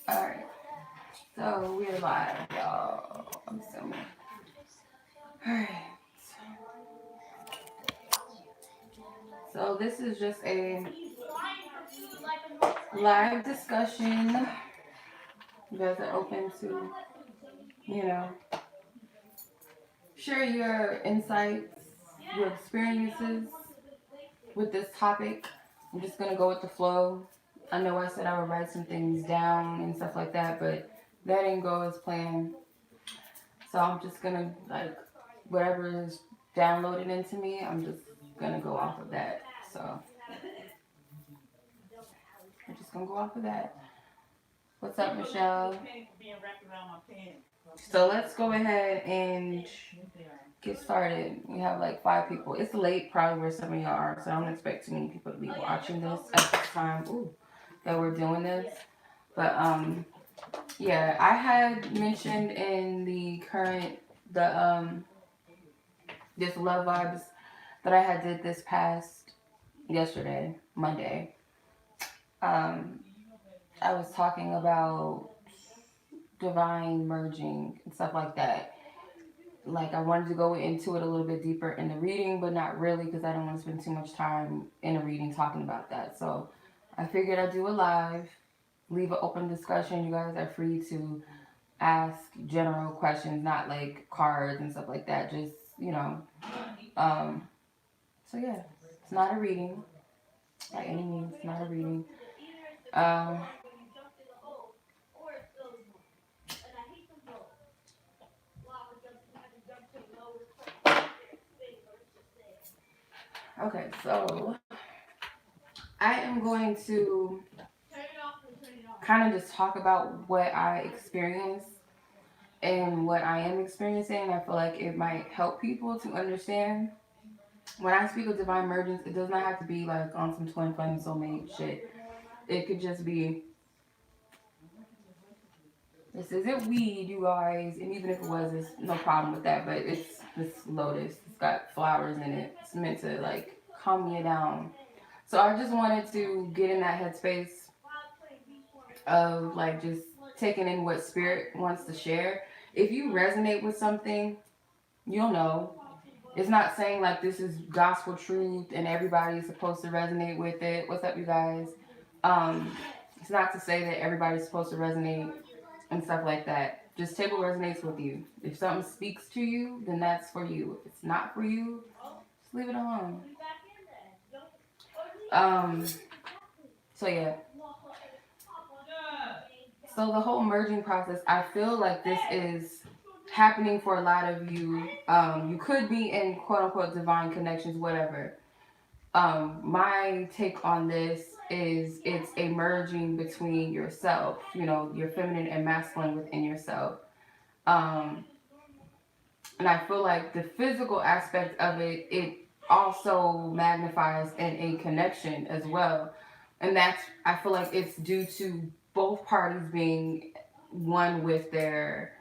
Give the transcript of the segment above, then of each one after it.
Alright, so we're live, y'all. I'm assuming. Alright. So this is just a live discussion. You guys are open to, you know, share your insights, your experiences with this topic. I'm just gonna go with the flow. I know I said I would write some things down and stuff like that, but that didn't go as planned. So I'm just gonna like whatever is downloaded into me, I'm just gonna go off of that. So I'm just gonna go off of that. What's up, Michelle? So let's go ahead and get started. We have like 5 people. It's late, probably where some of y'all are, so I don't expect too many people to be watching this at this time. Ooh, that we're doing this. But yeah, I had mentioned in the current this love vibes that I had did this past yesterday, Monday. I was talking about divine merging and stuff like that. Like I wanted to go into it a little bit deeper in the reading, but not really because I don't want to spend too much time in a reading talking about that. So I figured I'd do a live, leave an open discussion. You guys are free to ask general questions, not like cards and stuff like that. Just, you know. So yeah, it's not a reading by any means. It's not a reading. Um, okay, so I am going to kind of just talk about what I experienced and what I am experiencing. I feel like it might help people to understand. When I speak of divine emergence, it does not have to be like on some twin flame soulmate shit. It could just be, this isn't weed, you guys, and even if it was, there's no problem with that. But it's this lotus. It's got flowers in it. It's meant to like calm you down. So I just wanted to get in that headspace of like just taking in what spirit wants to share. If you resonate with something, you'll know. It's not saying like this is gospel truth and everybody's supposed to resonate with it. What's up, you guys? Um, it's not to say that everybody's supposed to resonate and stuff like that. Just take what resonates with you. If something speaks to you, then that's for you. If it's not for you, just leave it alone. Um, so yeah. So the whole merging process, I feel like this is happening for a lot of you. You could be in quote unquote divine connections, whatever. My take on this is it's a merging between yourself, you know, your feminine and masculine within yourself. Um, and I feel like the physical aspect of it, it also magnifies in a connection as well. And that's, I feel like it's due to both parties being one with their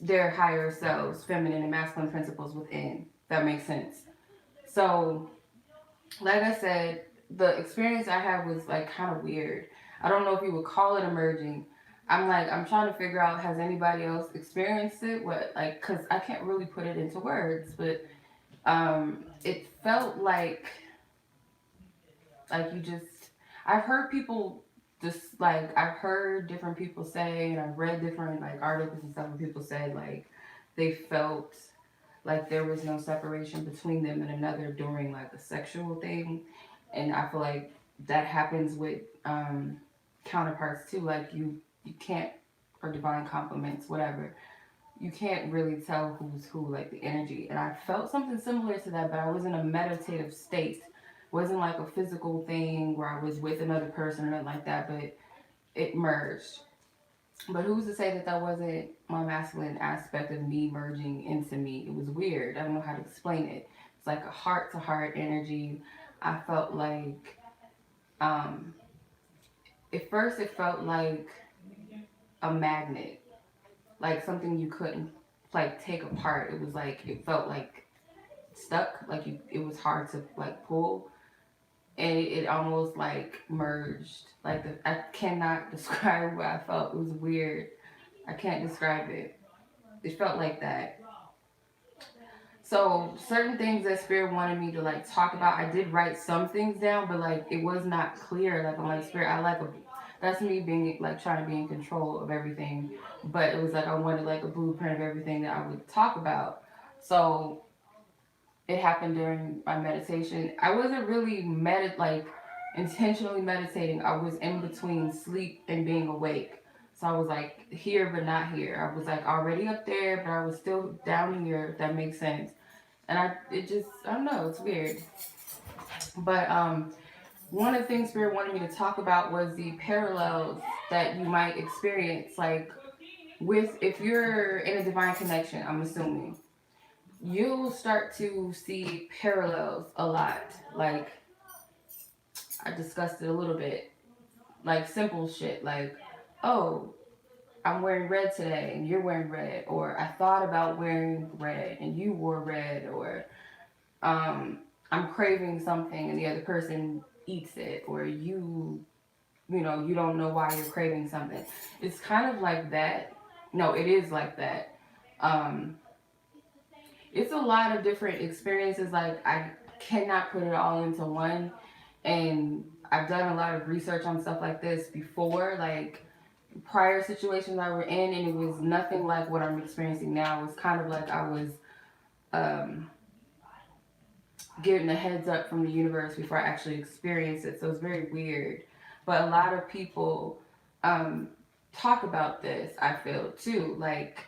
higher selves, feminine and masculine principles within. That makes sense. So, like I said, the experience I had was like kind of weird. I don't know if you would call it emerging. I'm trying to figure out, has anybody else experienced it? What, like, cause I can't really put it into words, but it felt like you just. I've heard people just like I've heard different people say, and I've read different like articles and stuff where people said like they felt like there was no separation between them and another during like a sexual thing, and I feel like that happens with counterparts too. Like you can't, or divine compliments, whatever. You can't really tell who's who, like the energy. And I felt something similar to that, but I was in a meditative state. It wasn't like a physical thing where I was with another person or nothing like that, but it merged. But who's to say that that wasn't my masculine aspect of me merging into me? It was weird. I don't know how to explain it. It's like a heart to heart energy. I felt like, um, at first, it felt like a magnet, like something you couldn't like take apart. It was like, it felt like stuck, like it was hard to like pull. and it almost like merged. Like I cannot describe what I felt. It was weird. I can't describe it. It felt like that. So certain things that Spirit wanted me to like talk about, I did write some things down, but like it was not clear. Like I'm like Spirit, I like a that's me being like trying to be in control of everything. But it was like I wanted like a blueprint of everything that I would talk about. So it happened during my meditation. I wasn't really like intentionally meditating. I was in between sleep and being awake. So I was like here but not here. I was like already up there, but I was still down here, if that makes sense. And it just, I don't know, it's weird. But one of the things Spirit wanted me to talk about was the parallels that you might experience, like with if you're in a divine connection. I'm assuming you'll start to see parallels a lot. Like I discussed it a little bit, like simple shit, like oh, I'm wearing red today and you're wearing red, or I thought about wearing red and you wore red, or um, I'm craving something and the other person eats it, or you don't know why you're craving something. It's kind of like that. No, it is like that. Um, it's a lot of different experiences. Like I cannot put it all into one, and I've done a lot of research on stuff like this before, like prior situations I were in, and it was nothing like what I'm experiencing now. It was kind of like I was um, getting a heads up from the universe before I actually experienced it. So it's very weird. But a lot of people um, talk about this, I feel too. Like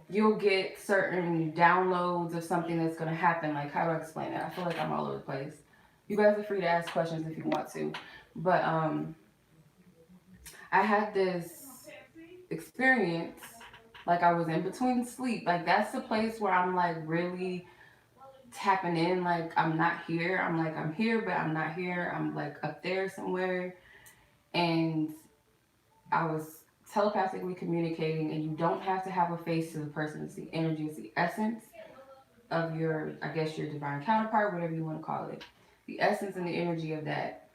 you'll get certain downloads of something that's going to happen. Like, how do I explain it? I feel like I'm all over the place. You guys are free to ask questions if you want to. But I had this experience, like I was in between sleep. Like, that's the place where I'm like really tapping in, like I'm not here. I'm like I'm here, but I'm not here. I'm like up there somewhere, and I was telepathically communicating. And you don't have to have a face to the person. It's the energy, it's the essence of your, I guess, your divine counterpart, whatever you want to call it. The essence and the energy of that.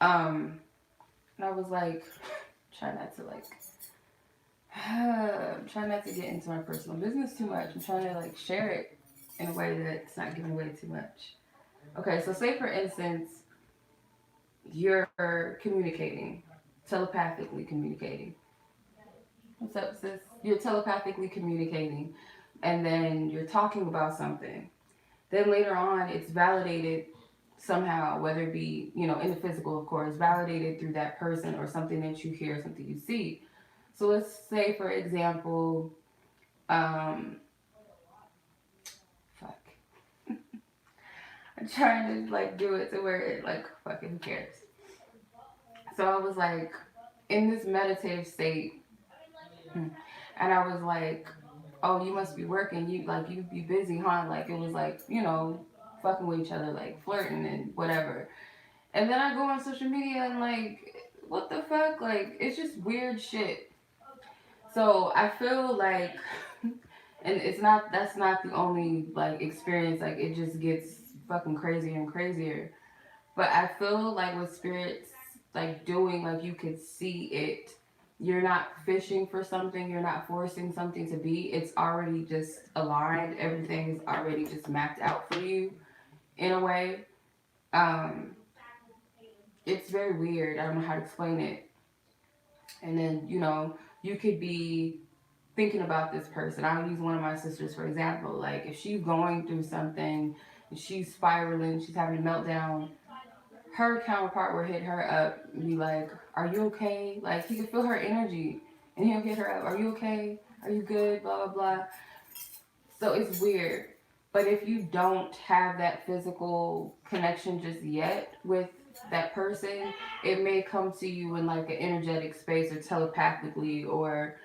And I was like, try not to like. I'm trying not to get into my personal business too much. I'm trying to like share it in a way that's not giving away too much. Okay, so say for instance, you're communicating, telepathically communicating. What's up, sis? You're telepathically communicating, and then you're talking about something. Then later on, it's validated somehow, whether it be, in the physical, of course, validated through that person or something that you hear, something you see. So let's say, for example, um, fuck. I'm trying to like do it to where it like fucking who cares. So I was like in this meditative state, and I was like, "Oh, you must be working. You be busy, huh?" Like it was like fucking with each other, like flirting and whatever. And then I go on social media and like, what the fuck? Like it's just weird shit. So I feel like, and that's not the only like experience. Like it just gets fucking crazier and crazier. But I feel like with spirits like doing, like you could see it. You're not fishing for something, you're not forcing something to be. It's already just aligned. Everything is already just mapped out for you in a way. Um, it's very weird. I don't know how to explain it. And then, you could be thinking about this person. I'll use one of my sisters for example. Like if she's going through something, she's spiraling, she's having a meltdown, her counterpart will hit her up and be like, "Are you okay?" Like he can feel her energy, and he'll hit her up, "Are you okay? Are you good?" Blah blah blah. So it's weird, but if you don't have that physical connection just yet with that person, it may come to you in like an energetic space or telepathically, or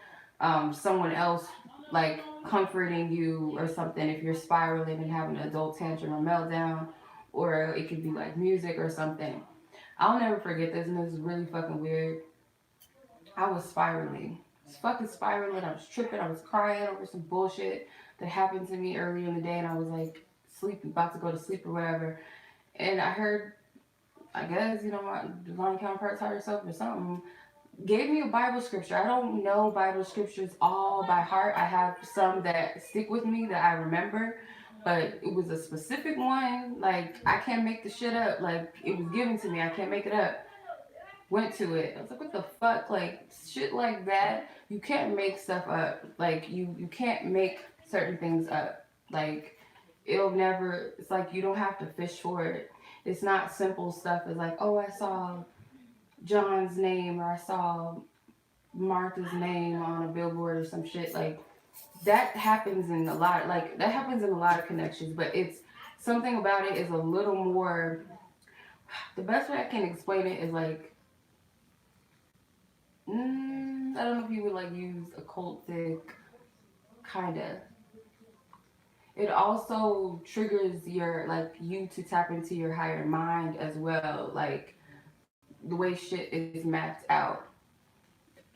someone else like comforting you or something if you're spiraling and having an adult tantrum or meltdown, or it could be like music or something. I'll never forget this, and this is really fucking weird. I was spiraling. I was fucking spiraling. I was tripping. I was crying over some bullshit that happened to me earlier in the day, and I was like sleeping, about to go to sleep or whatever. And I heard, I guess, my divine counterpart taught herself or something, gave me a Bible scripture. I don't know Bible scriptures all by heart. I have some that stick with me that I remember, but it was a specific one. Like, I can't make the shit up. Like, it was given to me. I can't make it up. Went to it. I was like, what the fuck? Like, shit like that. You can't make stuff up. Like, you can't make certain things up. Like, it'll never, it's like you don't have to fish for it. It's not simple stuff. It's like, oh, I saw John's name or I saw Martha's name on a billboard or some shit. Like, that happens in a lot, like, that happens in a lot of connections, but it's something about it is a little more, the best way I can explain it is like, I don't know if you would like use occultic, kind of. It also triggers your, like, you to tap into your higher mind as well. Like, the way shit is mapped out.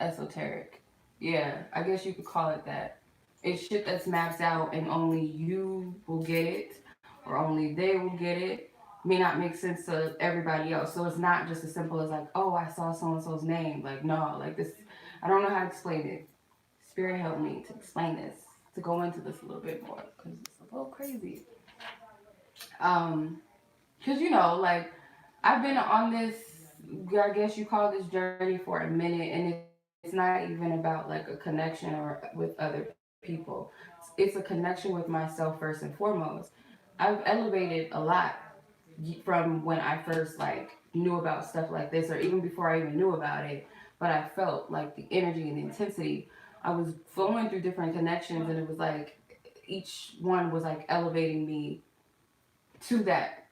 Esoteric. Yeah, I guess you could call it that. It's shit that's mapped out and only you will get it or only they will get it. May not make sense to everybody else. So it's not just as simple as like, oh, I saw so and so's name. Like, no, like this, I don't know how to explain it. Spirit helped me to explain this, to go into this a little bit more because it's a little crazy. Um, because like, I've been on this, I guess you call this journey for a minute, and it's not even about like a connection or with other people. It's a connection with myself first and foremost. I've elevated a lot from when I first like knew about stuff like this, or even before I even knew about it. But I felt like the energy and the intensity. I was flowing through different connections, and it was like each one was like elevating me to that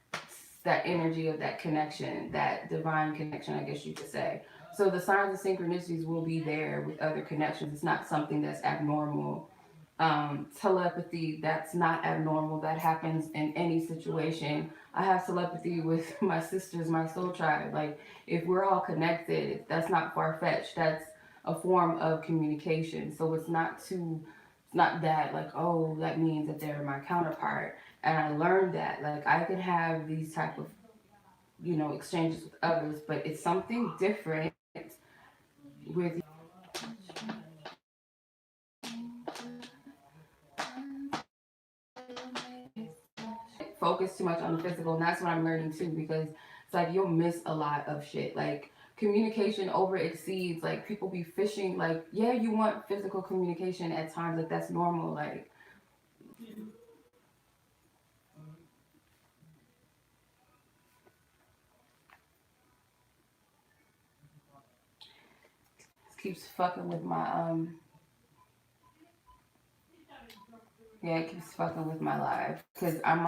energy of that connection, that divine connection, I guess you could say. So the signs of synchronicities will be there with other connections. It's not something that's abnormal. Telepathy, that's not abnormal. That happens in any situation. I have telepathy with my sisters, my soul tribe. Like, if we're all connected, that's not far fetched. That's a form of communication. So it's not that like, oh, that means that they're my counterpart. And I learned that like I could have these type of exchanges with others, but it's something different with focus too much on the physical, and that's what I'm learning too, because it's like you'll miss a lot of shit. Like, communication over exceeds, like, people be fishing, like, yeah, you want physical communication at times, like, that's normal. Like, it keeps fucking with my yeah, it keeps fucking with my live because I'm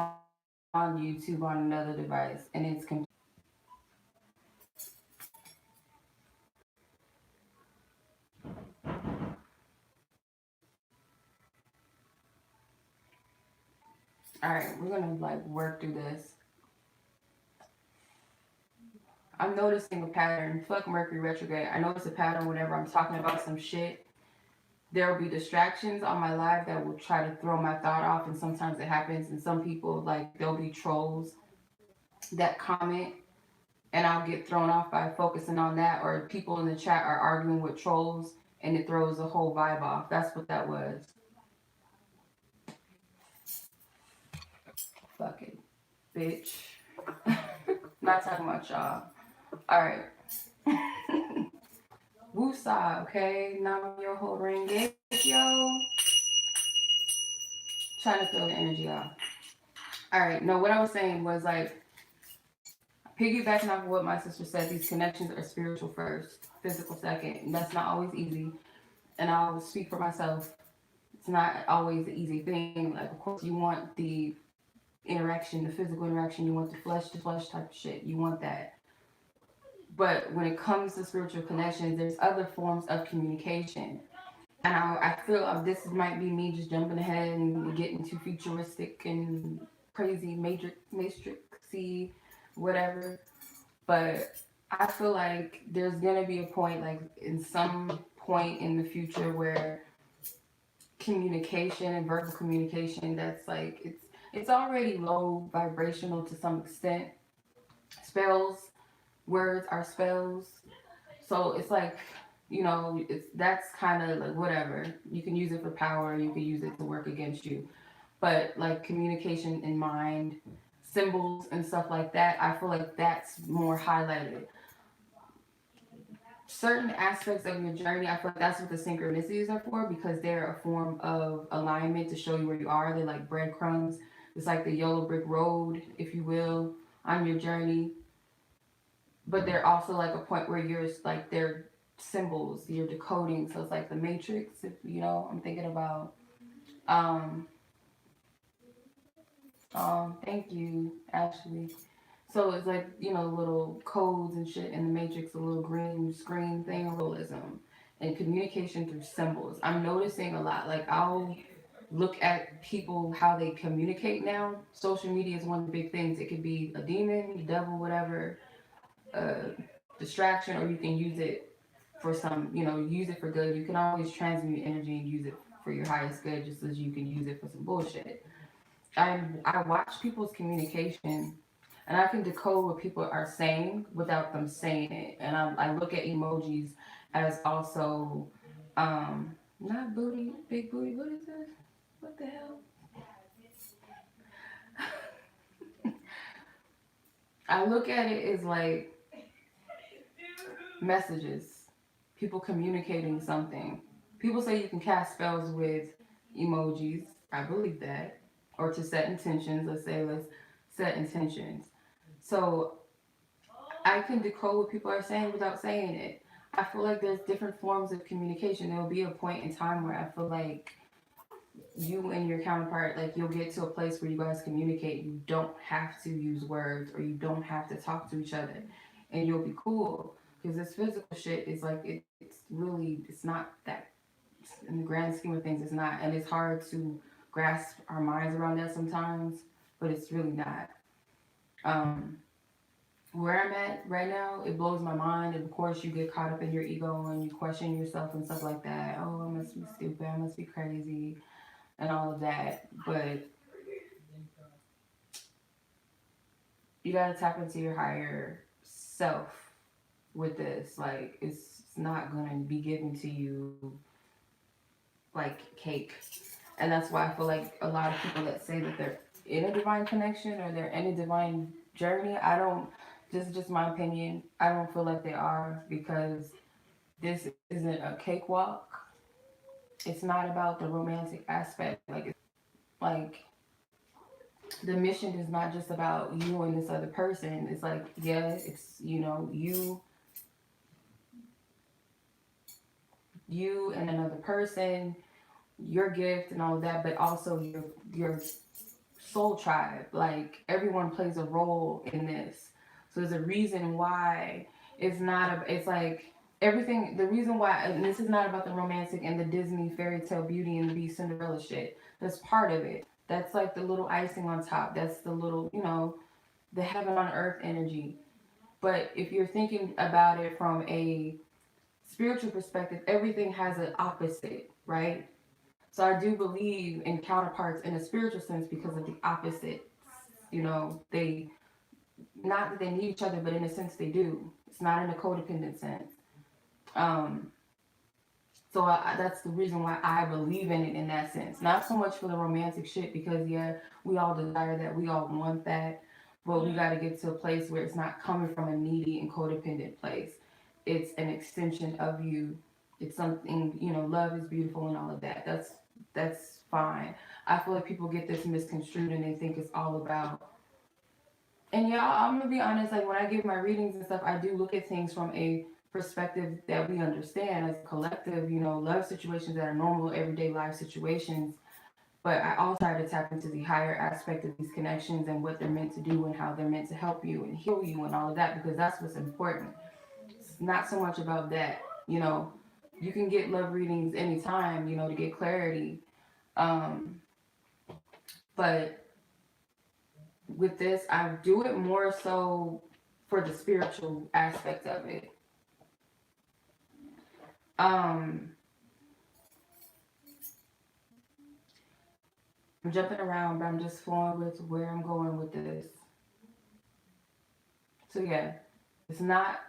on YouTube on another device and it's all right. We're gonna like work through this. I'm noticing a pattern. Fuck Mercury retrograde. I notice a pattern whenever I'm talking about some shit. There will be distractions on my live that will try to throw my thought off, and sometimes it happens. And some people, like, there'll be trolls that comment, and I'll get thrown off by focusing on that, or people in the chat are arguing with trolls, and it throws the whole vibe off. That's what that was. Fucking bitch. Not talking about y'all. All right. Woosah, okay? Nam yo ho ring yo. Trying to feel the energy off. All right. No, what I was saying was like piggybacking off of what my sister said. These connections are spiritual first, physical second. And that's not always easy. And I'll speak for myself. It's not always an easy thing. Like, of course, you want the interaction, the physical interaction. You want the flesh to flesh type of shit. You want that. But when it comes to spiritual connections, there's other forms of communication. And I feel this might be me just jumping ahead and getting too futuristic and crazy, matrixy, whatever. But I feel like there's gonna be a point, like in some point in the future, where communication and verbal communication, that's like it's already low vibrational to some extent. Spells, words are spells. So it's like, it's that's kind of like whatever. You can use it for power, you can use it to work against you. But like communication in mind, symbols and stuff like that, I feel like that's more highlighted. Certain aspects of your journey, I feel like that's what the synchronicities are for, because they're a form of alignment to show you where you are. They're like breadcrumbs. It's like the yellow brick road, if you will, on your journey. But they're also like a point where you're like they're symbols, you're decoding. So it's like the matrix, if I'm thinking about um thank you, Ashley. So it's like, little codes and shit in the matrix, a little green screen thing, realism and communication through symbols. I'm noticing a lot. Like I'll look at people how they communicate now. Social media is one of the big things. It could be a demon, devil, whatever, distraction, or you can use it for some, use it for good. You can always transmute energy and use it for your highest good, just as you can use it for some bullshit. I watch people's communication, and I can decode what people are saying without them saying it. And I look at emojis as also, not booty, big booty. What is this? What the hell? I look at it as like messages, people communicating something. People say you can cast spells with emojis. I believe that. Or to set intentions. Let's set intentions. So I can decode what people are saying without saying it. I feel like there's different forms of communication. There will be a point in time where I feel like you and your counterpart, like you'll get to a place where you guys communicate. You don't have to use words, or you don't have to talk to each other, and you'll be cool. Because this physical shit is like it's not that, in the grand scheme of things, it's not, and it's hard to grasp our minds around that sometimes, but it's really not. Um, where I'm at right now, it blows my mind. And of course, you get caught up in your ego and you question yourself and stuff like that. Oh, I must be stupid. I must be crazy and all of that. But you got to tap into your higher self with this. Like, it's not going to be given to you like cake. And that's why I feel like a lot of people that say that they're in a divine connection or they're in a divine journey, I don't, this is just my opinion, I don't feel like they are, because this isn't a cakewalk. It's not about the romantic aspect. Like the mission is not just about you and this other person. It's like, yeah, it's, you and another person, your gift and all of that, but also your soul tribe. Like everyone plays a role in this. So there's a reason why it's not it's like everything, the reason why, and this is not about the romantic and the Disney fairy tale Beauty and the Beast Cinderella shit. That's part of it. That's like the little icing on top. That's the little, the heaven on earth energy. But if you're thinking about it from a spiritual perspective, everything has an opposite, right? So I do believe in counterparts in a spiritual sense because of the opposite. They, not that they need each other, but in a sense they do. It's not in a codependent sense. Um, that's the reason why I believe in it in that sense. Not so much for the romantic shit, because yeah, we all desire that, we all want that, but we got to get to a place where it's not coming from a needy and codependent place. It's an extension of you. It's something, love is beautiful and all of that. That's fine. I feel like people get this misconstrued and they think it's all about. And yeah, I'm gonna be honest. Like when I give my readings and stuff, I do look at things from a perspective that we understand as a collective. Love situations that are normal everyday life situations. But I also try to tap into the higher aspect of these connections and what they're meant to do and how they're meant to help you and heal you and all of that, because that's what's important. It's not so much about that. You know, you can get love readings anytime. To get clarity. Um, but with this, I do it more so for the spiritual aspect of it. Um, I'm jumping around, but I'm just flowing with where I'm going with this. So yeah, it's not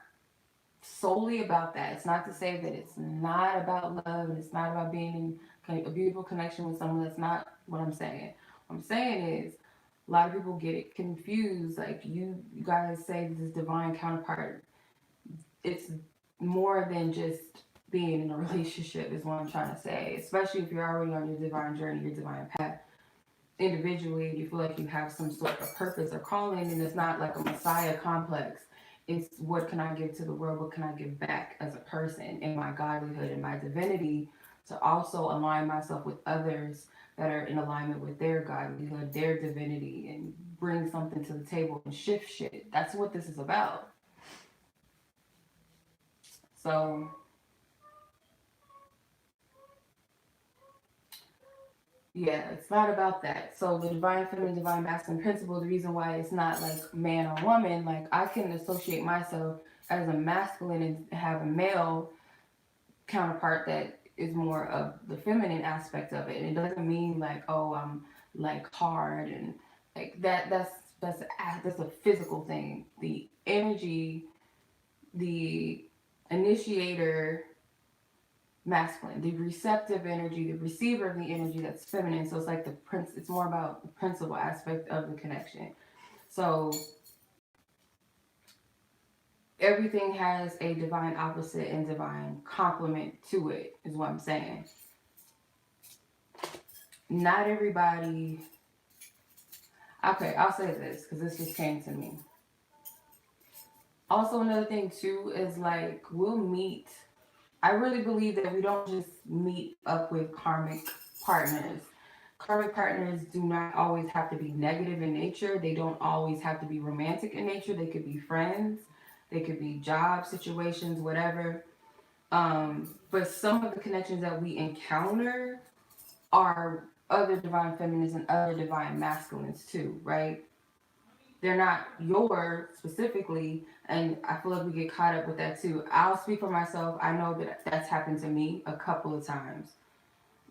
solely about that. It's not to say that it's not about love and it's not about being in a beautiful connection with someone. That's not what I'm saying. What I'm saying is a lot of people get it confused. Like you guys say this divine counterpart. It's more than just being in a relationship is what I'm trying to say. Especially if you're already on your divine journey, your divine path. Individually, you feel like you have some sort of purpose or calling, and it's not like a messiah complex. It's what can I give to the world? What can I give back as a person in my godlyhood and my divinity to also align myself with others that are in alignment with their godlyhood, their divinity, and bring something to the table and shift shit. That's what this is about. So yeah, it's not about that. So the divine feminine, divine masculine principle, the reason why it's not like man or woman, like I can associate myself as a masculine and have a male counterpart that is more of the feminine aspect of it. And it doesn't mean like, oh, I'm like hard and like that. That's a physical thing. The energy, the initiator masculine, the receptive energy, the receiver of the energy that's feminine. So it's like the prince. It's more about the principal aspect of the connection. So everything has a divine opposite and divine complement to it. Is what I'm saying. Not everybody. Okay, I'll say this because this just came to me. Also, another thing too is like we'll meet. I really believe that we don't just meet up with karmic partners. Karmic partners do not always have to be negative in nature. They don't always have to be romantic in nature. They could be friends. They could be job situations, whatever. But some of the connections that we encounter are other divine feminines and other divine masculines too, right? They're not yours specifically, and I feel like we get caught up with that too. I'll speak for myself. I know that that's happened to me a couple of times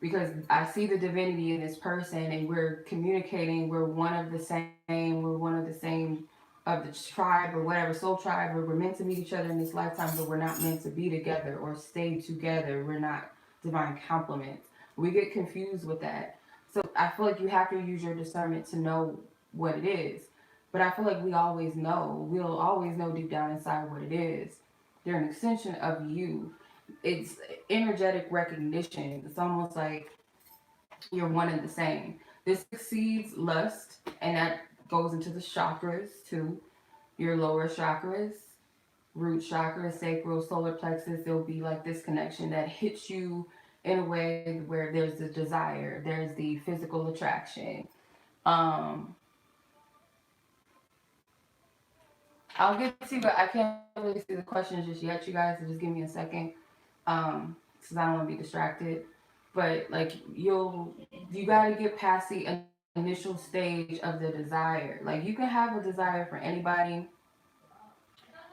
because I see the divinity in this person, and we're communicating. We're one of the same. We're one of the same of the tribe or whatever soul tribe. Or we're meant to meet each other in this lifetime, but we're not meant to be together or stay together. We're not divine complements. We get confused with that. So I feel like you have to use your discernment to know what it is. But I feel like we always know. We'll always know deep down inside what it is. They're an extension of you. It's energetic recognition. It's almost like you're one and the same. This exceeds lust, and that goes into the chakras too. Your lower chakras, root chakra, sacral, solar plexus. There'll be like this connection that hits you in a way where there's the desire, there's the physical attraction. Um, I'll get to, but I can't really see the questions just yet, you guys. So just give me a second, because I don't want to be distracted. But like you got to get past the initial stage of the desire. Like you can have a desire for anybody.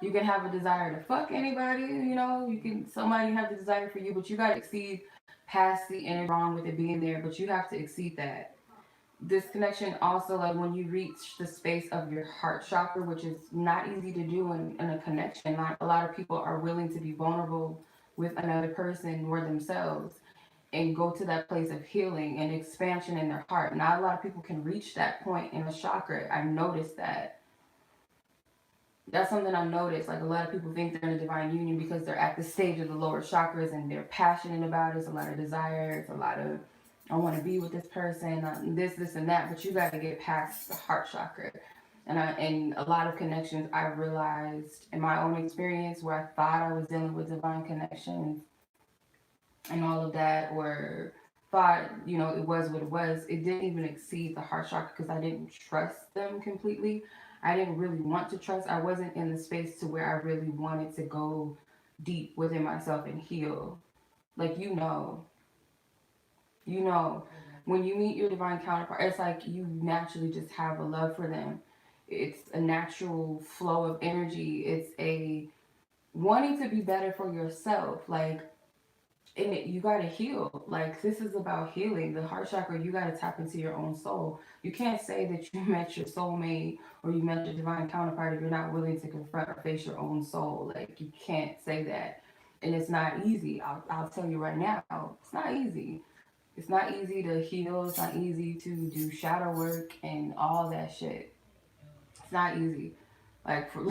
You can have a desire to fuck anybody. You can somebody have the desire for you, but you got to exceed past the energy wrong with it being there. But you have to exceed that. This connection also, like when you reach the space of your heart chakra, which is not easy to do in a connection. Not a lot of people are willing to be vulnerable with another person or themselves and go to that place of healing and expansion in their heart. Not a lot of people can reach that point in a chakra. I've noticed that. That's something I've noticed. Like a lot of people think they're in a divine union because they're at the stage of the lower chakras and they're passionate about it. It's a lot of desire. It's a lot of I want to be with this person, this, and that. But you got to get past the heart chakra. And a lot of connections I realized in my own experience where I thought I was dealing with divine connections and all of that, or thought it was what it was. It didn't even exceed the heart chakra because I didn't trust them completely. I didn't really want to trust. I wasn't in the space to where I really wanted to go deep within myself and heal. Like you know, when you meet your divine counterpart, it's like you naturally just have a love for them. It's a natural flow of energy. It's a wanting to be better for yourself. Like and you got to heal. Like, this is about healing. The heart chakra, you got to tap into your own soul. You can't say that you met your soulmate or you met your divine counterpart if you're not willing to confront or face your own soul. Like, you can't say that. And it's not easy. I'll tell you right now, it's not easy. It's not easy to heal. It's not easy to do shadow work and all that shit. It's not easy. Like, for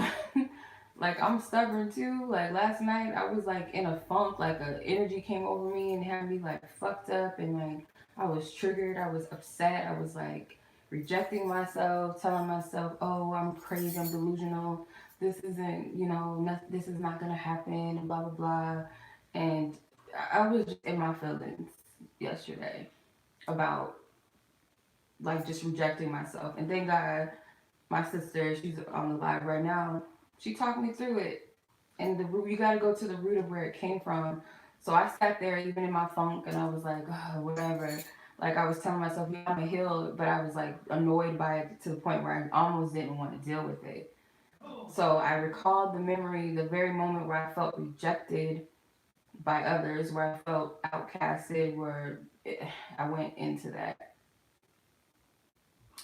like, I'm stubborn too. Like, last night I was like in a funk. Like, a energy came over me and had me like fucked up, and like I was triggered. I was upset. I was like rejecting myself, telling myself, "Oh, I'm crazy. I'm delusional. This isn't, this is not gonna happen." And blah blah blah. And I was just in my feelings yesterday about like just rejecting myself. And thank God my sister, she's on the live right now. She talked me through it, and the root, you got to go to the root of where it came from. So I sat there even in my funk, and I was like, oh, whatever. Like, I was telling myself, yeah, I'm a heal, but I was like annoyed by it to the point where I almost didn't want to deal with it. So I recalled the memory, the very moment where I felt rejected by others, where I felt outcasted, where I went into that.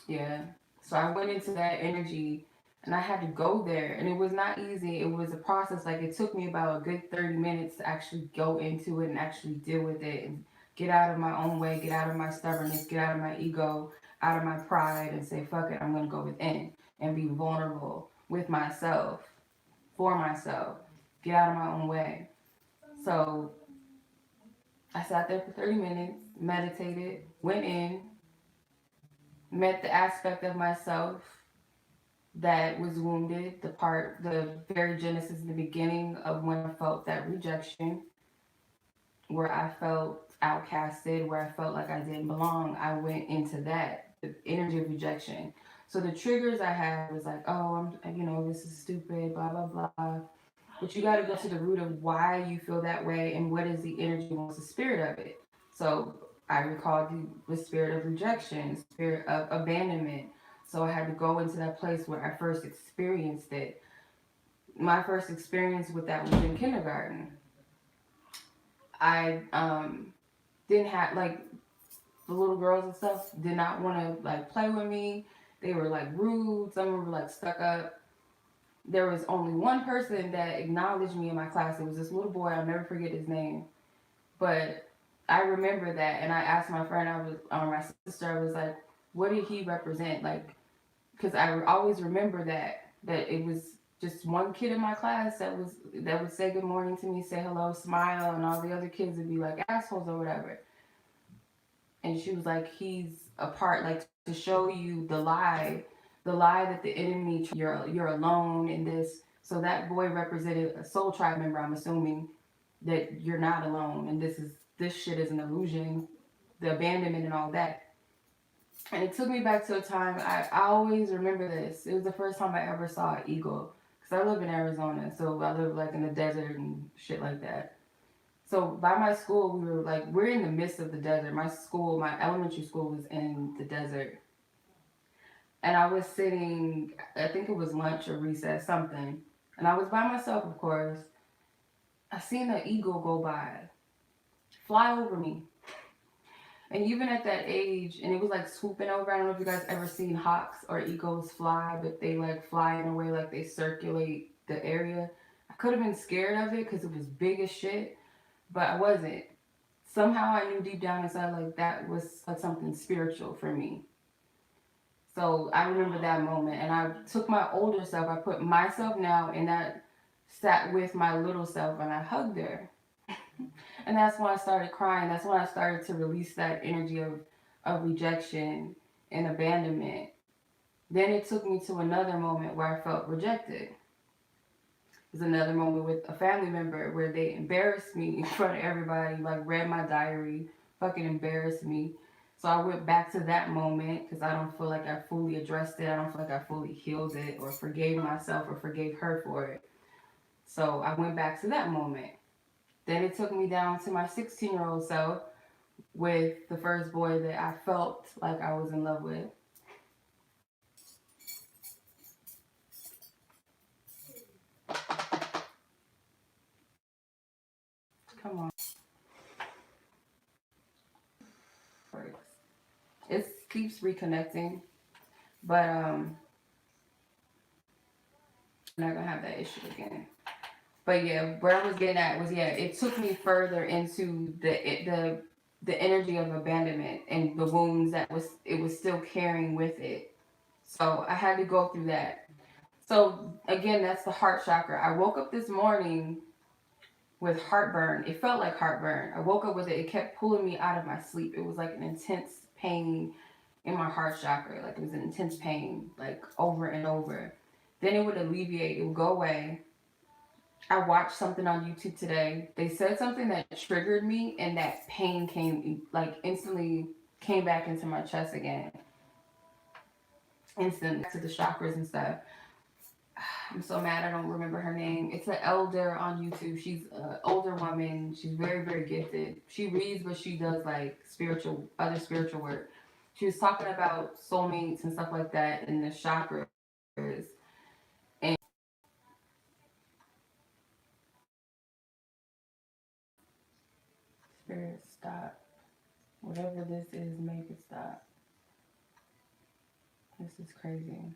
Yeah. So I went into that energy, and I had to go there. And it was not easy. It was a process. Like, it took me about a good 30 minutes to actually go into it and actually deal with it and get out of my own way, get out of my stubbornness, get out of my ego, out of my pride, and say, fuck it, I'm going to go within and be vulnerable with myself, for myself, get out of my own way. So I sat there for 30 minutes, meditated, went in, met the aspect of myself that was wounded, the very genesis, the beginning of when I felt that rejection, where I felt outcasted, where I felt like I didn't belong. I went into that, the energy of rejection. So the triggers I had was like, oh, this is stupid, blah, blah, blah. But you got to go to the root of why you feel that way and what is the energy, what's the spirit of it. So I recalled the spirit of rejection, spirit of abandonment. So I had to go into that place where I first experienced it. My first experience with that was in kindergarten. I didn't have, like, the little girls and stuff did not want to like play with me. They were like rude. Some were like stuck up. There was only one person that acknowledged me in my class. It was this little boy. I'll never forget his name. But I remember that, and I asked my friend, my sister, I was like, what did he represent? Like, because I always remember that it was just one kid in my class that would say good morning to me, say hello, smile, and all the other kids would be like assholes or whatever. And she was like, he's a part, like, to show you the lie that the enemy, you're alone in this. So that boy represented a soul tribe member, I'm assuming, that you're not alone, and this shit is an illusion, the abandonment and all that. And it took me back to a time, I always remember this. It was the first time I ever saw an eagle. Because I live in Arizona, so I live like in the desert and shit like that. So by my school, we're in the midst of the desert. My elementary school was in the desert. And I was sitting, I think it was lunch or recess, something. And I was by myself, of course. I seen an eagle go by, fly over me. And even at that age, and it was like swooping over. I don't know if you guys ever seen hawks or eagles fly, but they like fly in a way like they circulate the area. I could have been scared of it because it was big as shit, but I wasn't. Somehow I knew deep down inside like that was something spiritual for me. So I remember that moment, and I took my older self, I put myself now in that, sat with my little self, and I hugged her. And that's when I started crying. That's when I started to release that energy of rejection and abandonment. Then it took me to another moment where I felt rejected. There's another moment with a family member where they embarrassed me in front of everybody, like read my diary, fucking embarrassed me. So I went back to that moment because I don't feel like I fully addressed it. I don't feel like I fully healed it or forgave myself or forgave her for it. So I went back to that moment. Then it took me down to my 16-year-old self with the first boy that I felt like I was in love with. Come on. keeps reconnecting. But I'm not gonna have that issue again. But yeah, where I was getting at was, yeah, it took me further into the energy of abandonment and the wounds that was it was still carrying with it. So I had to go through that. So again, that's the heart chakra. I woke up this morning with heartburn. It felt like heartburn. I woke up with it. It kept pulling me out of my sleep. It was like an intense pain in my heart chakra. Like it was an intense pain, like over and over. Then it would alleviate. It would go away. I watched something on YouTube today. They said something that triggered me, and that pain came like instantly came back into my chest again. Instantly to the chakras and stuff. I'm so mad I don't remember her name. It's an elder on YouTube. She's an older woman. She's very, very gifted. She reads, but she does like other spiritual work. She was talking about soulmates and stuff like that in the chakras. Spirit, stop. Whatever this is, make it stop. This is crazy.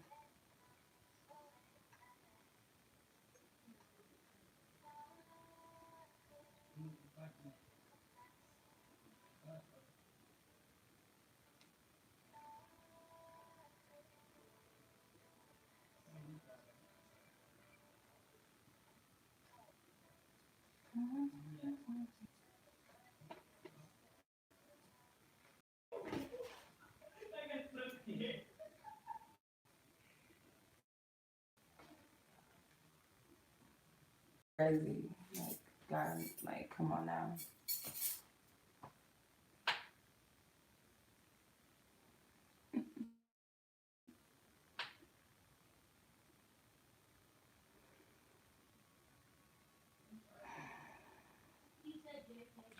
Crazy. Like, God, like, come on now.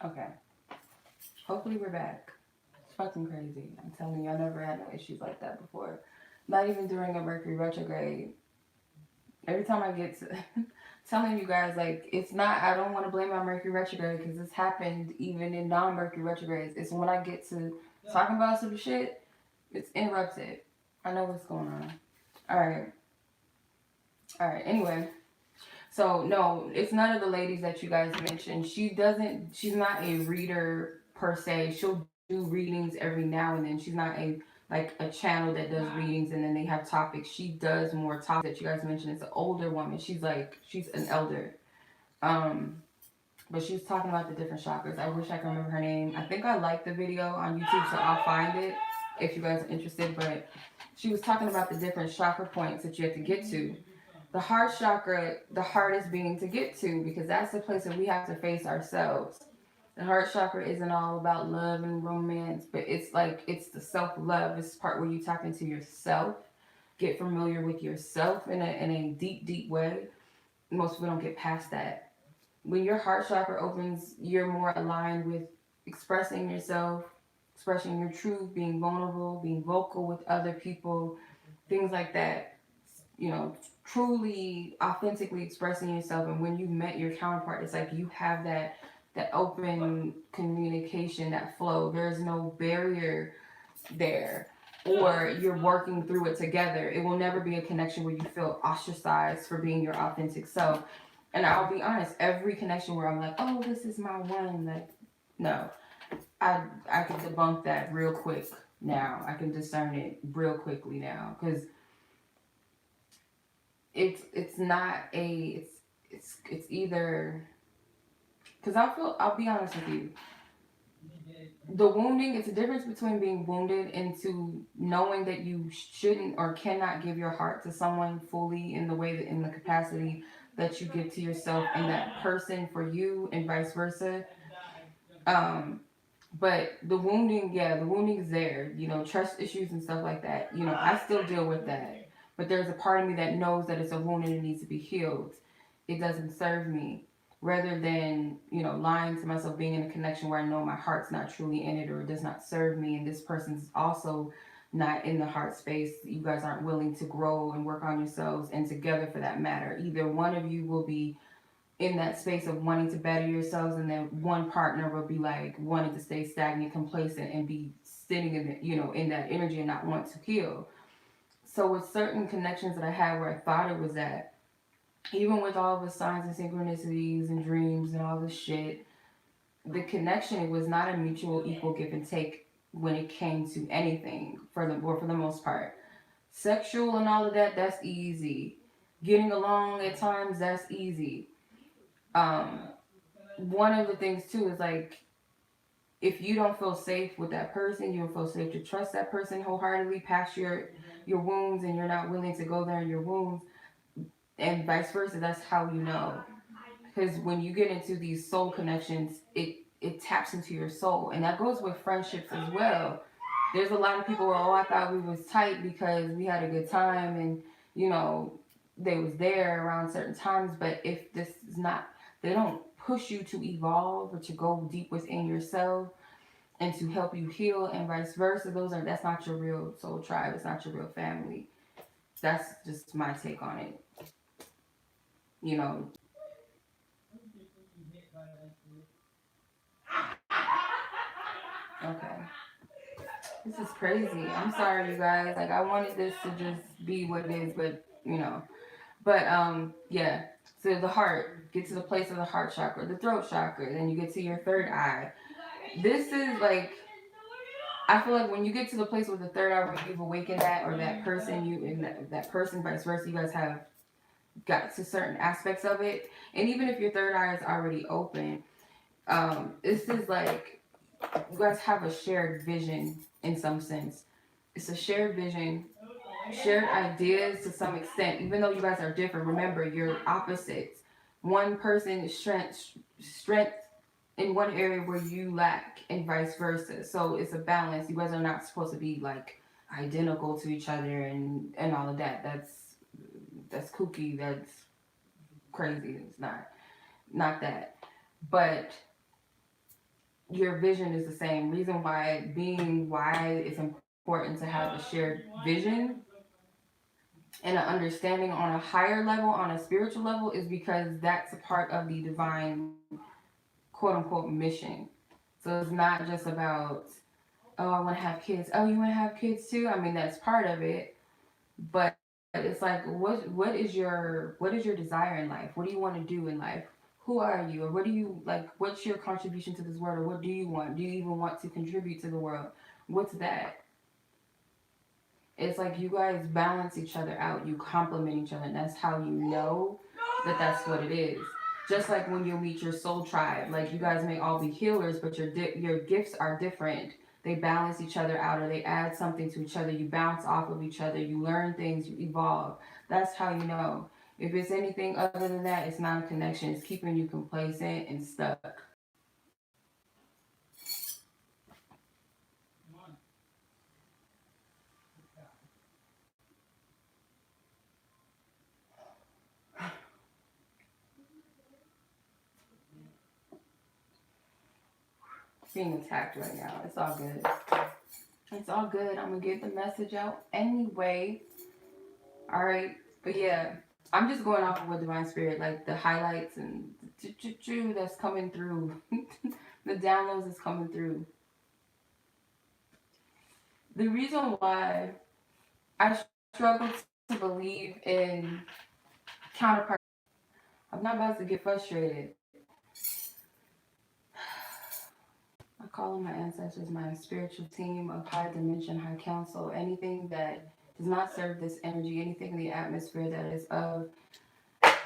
Okay. Hopefully we're back. It's fucking crazy. I'm telling you, I never had no issues like that before. Not even during a Mercury retrograde. Every time I get to telling you guys, like, it's not, I don't want to blame my Mercury retrograde because this happened even in non Mercury retrogrades. It's when I get to talking about some shit, it's interrupted. I know what's going on. All right. All right. Anyway, so no, it's none of the ladies that you guys mentioned. She's not a reader per se. She'll do readings every now and then. She's not a like a channel that does readings and then they have topics. She does more topics that you guys mentioned. It's an older woman. She's an elder. Um, but she was talking about the different chakras. I wish I could remember her name. I think I liked the video on YouTube, so I'll find it if you guys are interested. But she was talking about the different chakra points that you have to get to. The heart chakra, the hardest being to get to because that's the place that we have to face ourselves. The heart chakra isn't all about love and romance, but it's like it's the self love. It's the part where you tap into yourself, get familiar with yourself in a deep, deep way. Most people don't get past that. When your heart chakra opens, you're more aligned with expressing yourself, expressing your truth, being vulnerable, being vocal with other people, things like that. You know, truly authentically expressing yourself. And when you met your counterpart, it's like you have that open communication, that flow. There's no barrier there, or you're working through it together. It will never be a connection where you feel ostracized for being your authentic self. And I'll be honest, every connection where I'm like, oh, this is my one, like, no, I can debunk that real quick now. I can discern it real quickly now because it's not a it's either because I'll be honest with you. The wounding, it's a difference between being wounded into knowing that you shouldn't or cannot give your heart to someone fully in the way that in the capacity that you give to yourself and that person for you and vice versa. Um, but the wounding, yeah, the wounding is there, you know, trust issues and stuff like that. You know, I still deal with that. But there's a part of me that knows that it's a wound and it needs to be healed. It doesn't serve me. Rather than, you know, lying to myself, being in a connection where I know my heart's not truly in it or it does not serve me, and this person's also not in the heart space. You guys aren't willing to grow and work on yourselves and together for that matter. Either one of you will be in that space of wanting to better yourselves, and then one partner will be like wanting to stay stagnant, complacent, and be sitting in the, in that energy and not want to heal. So with certain connections that I had where I thought it was at, even with all the signs and synchronicities and dreams and all this shit, the connection, it was not a mutual equal give and take when it came to anything for the most part. Sexual and all of that, that's easy. Getting along at times, that's easy. Um, One of the things too is like, if you don't feel safe with that person, you don't feel safe to trust that person wholeheartedly past your wounds, and you're not willing to go there in your wounds, and vice versa. That's how you know, because when you get into these soul connections, it taps into your soul, and that goes with friendships as well. There's a lot of people who, oh, I thought we was tight because we had a good time, and you know they was there around certain times. But if this is not, they don't push you to evolve or to go deep within yourself and to help you heal, and vice versa. That's not your real soul tribe. It's not your real family. That's just my take on it. You know. Okay. This is crazy. I'm sorry, you guys. Like, I wanted this to just be what it is, but yeah. So the heart, get to the place of the heart chakra, the throat chakra, then you get to your third eye. This is like, I feel like when you get to the place with the third eye where you've awakened that, or that person, you and that person, vice versa, you guys have got to certain aspects of it. And even if your third eye is already open, this is like you guys have a shared vision in some sense. It's a shared vision, shared ideas to some extent, even though you guys are different. Remember, you're opposites. One person is strength in one area where you lack, and vice versa. So it's a balance. You guys are not supposed to be like identical to each other and all of that. That's kooky. That's crazy. It's not that. But your vision is the same. Reason why it's important to have a shared vision and an understanding on a higher level, on a spiritual level, is because that's a part of the divine quote unquote mission. So it's not just about, oh, I want to have kids. Oh, you want to have kids too? I mean, that's part of it, but it's like, what is your desire in life? What do you want to do in life? Who are you, or what do you like? What's your contribution to this world, or what do you want? Do you even want to contribute to the world? What's that? It's like you guys balance each other out, you complement each other, and that's how you know that that's what it is. Just like when you meet your soul tribe, like you guys may all be healers, but your gifts are different. They balance each other out, or they add something to each other. You bounce off of each other. You learn things. You evolve. That's how you know. If it's anything other than that, it's not a connection. It's keeping you complacent and stuck. Being attacked right now. It's all good. It's all good. I'm gonna get the message out anyway. All right. But yeah, I'm just going off of what Divine Spirit, like the highlights and that's coming through. The downloads is coming through. The reason why I struggle to believe in counterpart, I'm not about to get frustrated. I call on my ancestors, my spiritual team of high dimension, high council, anything that does not serve this energy, anything in the atmosphere that is of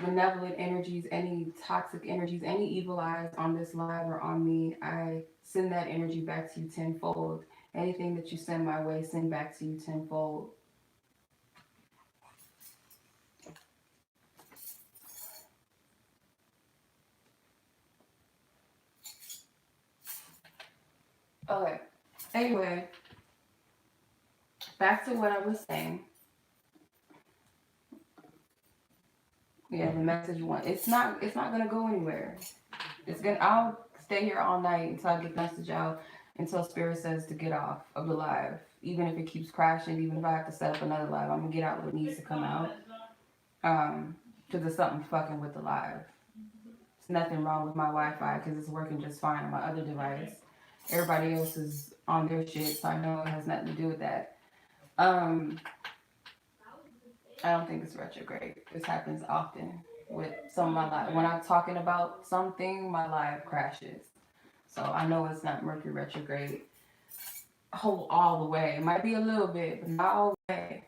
malevolent energies, any toxic energies, any evil eyes on this live or on me, I send that energy back to you tenfold. Anything that you send my way, send back to you tenfold. Okay. Anyway, back to what I was saying. Yeah, the message one. It's not gonna go anywhere. I'll stay here all night until I get the message out, until Spirit says to get off of the live. Even if it keeps crashing, even if I have to set up another live, I'm gonna get out what needs to come out. Because there's something fucking with the live. It's nothing wrong with my Wi-Fi because it's working just fine on my other device. Everybody else is on their shit, so I know it has nothing to do with that. Um, I don't think it's retrograde. This happens often with some of my life. When I'm talking about something, my live crashes. So I know it's not Mercury retrograde whole all the way. It might be a little bit, but not all the way.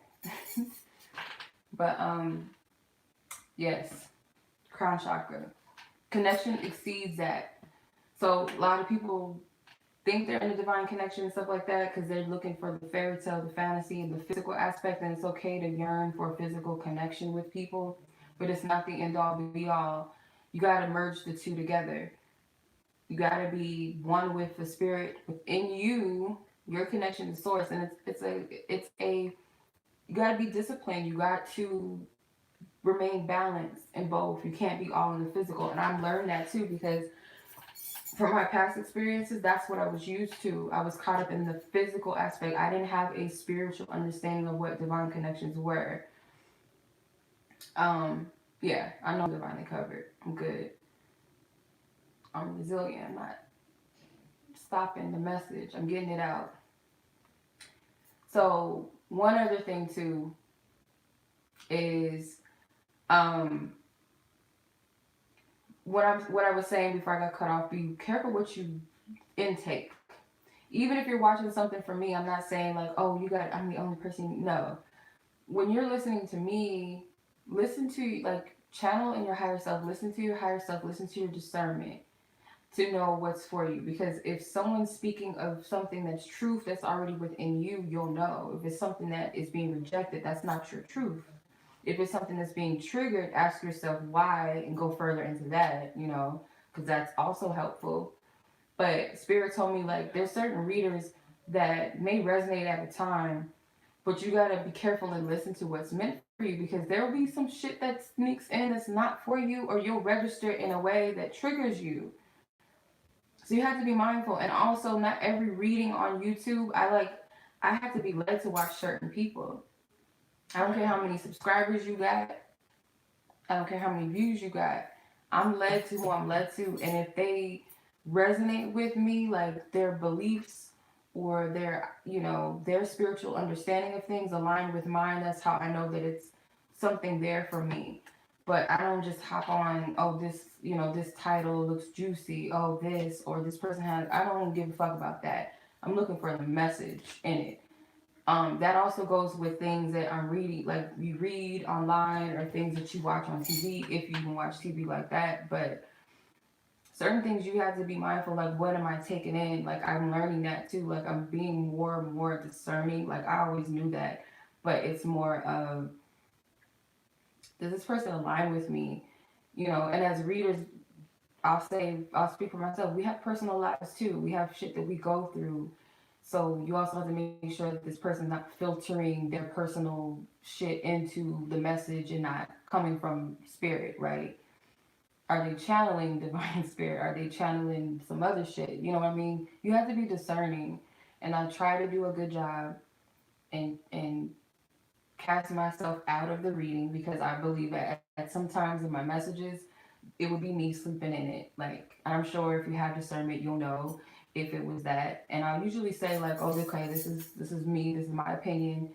But yes, crown chakra connection exceeds that. So a lot of people think they're in a divine connection and stuff like that because they're looking for the fairy tale, the fantasy, and the physical aspect, and it's okay to yearn for physical connection with people, but it's not the end all be all. You got to merge the two together. You got to be one with the spirit within you, your connection to source, and it's a you got to be disciplined. You got to remain balanced in both. You can't be all in the physical, and I'm learning that too because from my past experiences, that's what I was used to. I was caught up in the physical aspect. I didn't have a spiritual understanding of what divine connections were. Um, yeah, I know I'm divinely covered. I'm good. I'm resilient. I'm not stopping the message. I'm getting it out. So one other thing too is um, what I was saying before I got cut off. Be careful what you intake. Even if you're watching something for me, I'm not saying like, oh, you got. I'm the only person. No, when you're listening to me, listen to like channel in your higher self, listen to your higher self, listen to your discernment to know what's for you. Because if someone's speaking of something that's truth that's already within you, you'll know. If it's something that is being rejected, that's not your truth. If it's something that's being triggered, ask yourself why and go further into that, because that's also helpful. But Spirit told me like there's certain readers that may resonate at the time, but you gotta be careful and listen to what's meant for you because there will be some shit that sneaks in that's not for you, or you'll register in a way that triggers you. So you have to be mindful. And also, not every reading on YouTube, I have to be led to watch certain people. I don't care how many subscribers you got. I don't care how many views you got. I'm led to who I'm led to, and if they resonate with me, like their beliefs or their spiritual understanding of things align with mine, that's how I know that it's something there for me. But I don't just hop on, oh, this title looks juicy, oh, this or this person has, I don't give a fuck about that. I'm looking for the message in it. That also goes with things that I'm reading, like you read online or things that you watch on TV, if you can watch TV like that. But certain things you have to be mindful, like what am I taking in? Like I'm learning that too. Like I'm being more and more discerning. Like I always knew that, but it's more of does this person align with me? And as readers, I'll speak for myself. We have personal lives too. We have shit that we go through. So you also have to make sure that this person's not filtering their personal shit into the message and not coming from spirit, right? Are they channeling divine spirit? Are they channeling some other shit? You know what I mean? You have to be discerning. And I try to do a good job and cast myself out of the reading because I believe that at some times in my messages it would be me sleeping in it. Like I'm sure if you have discernment, you'll know if it was that. And I'll usually say like, oh, okay, this is me, this is my opinion,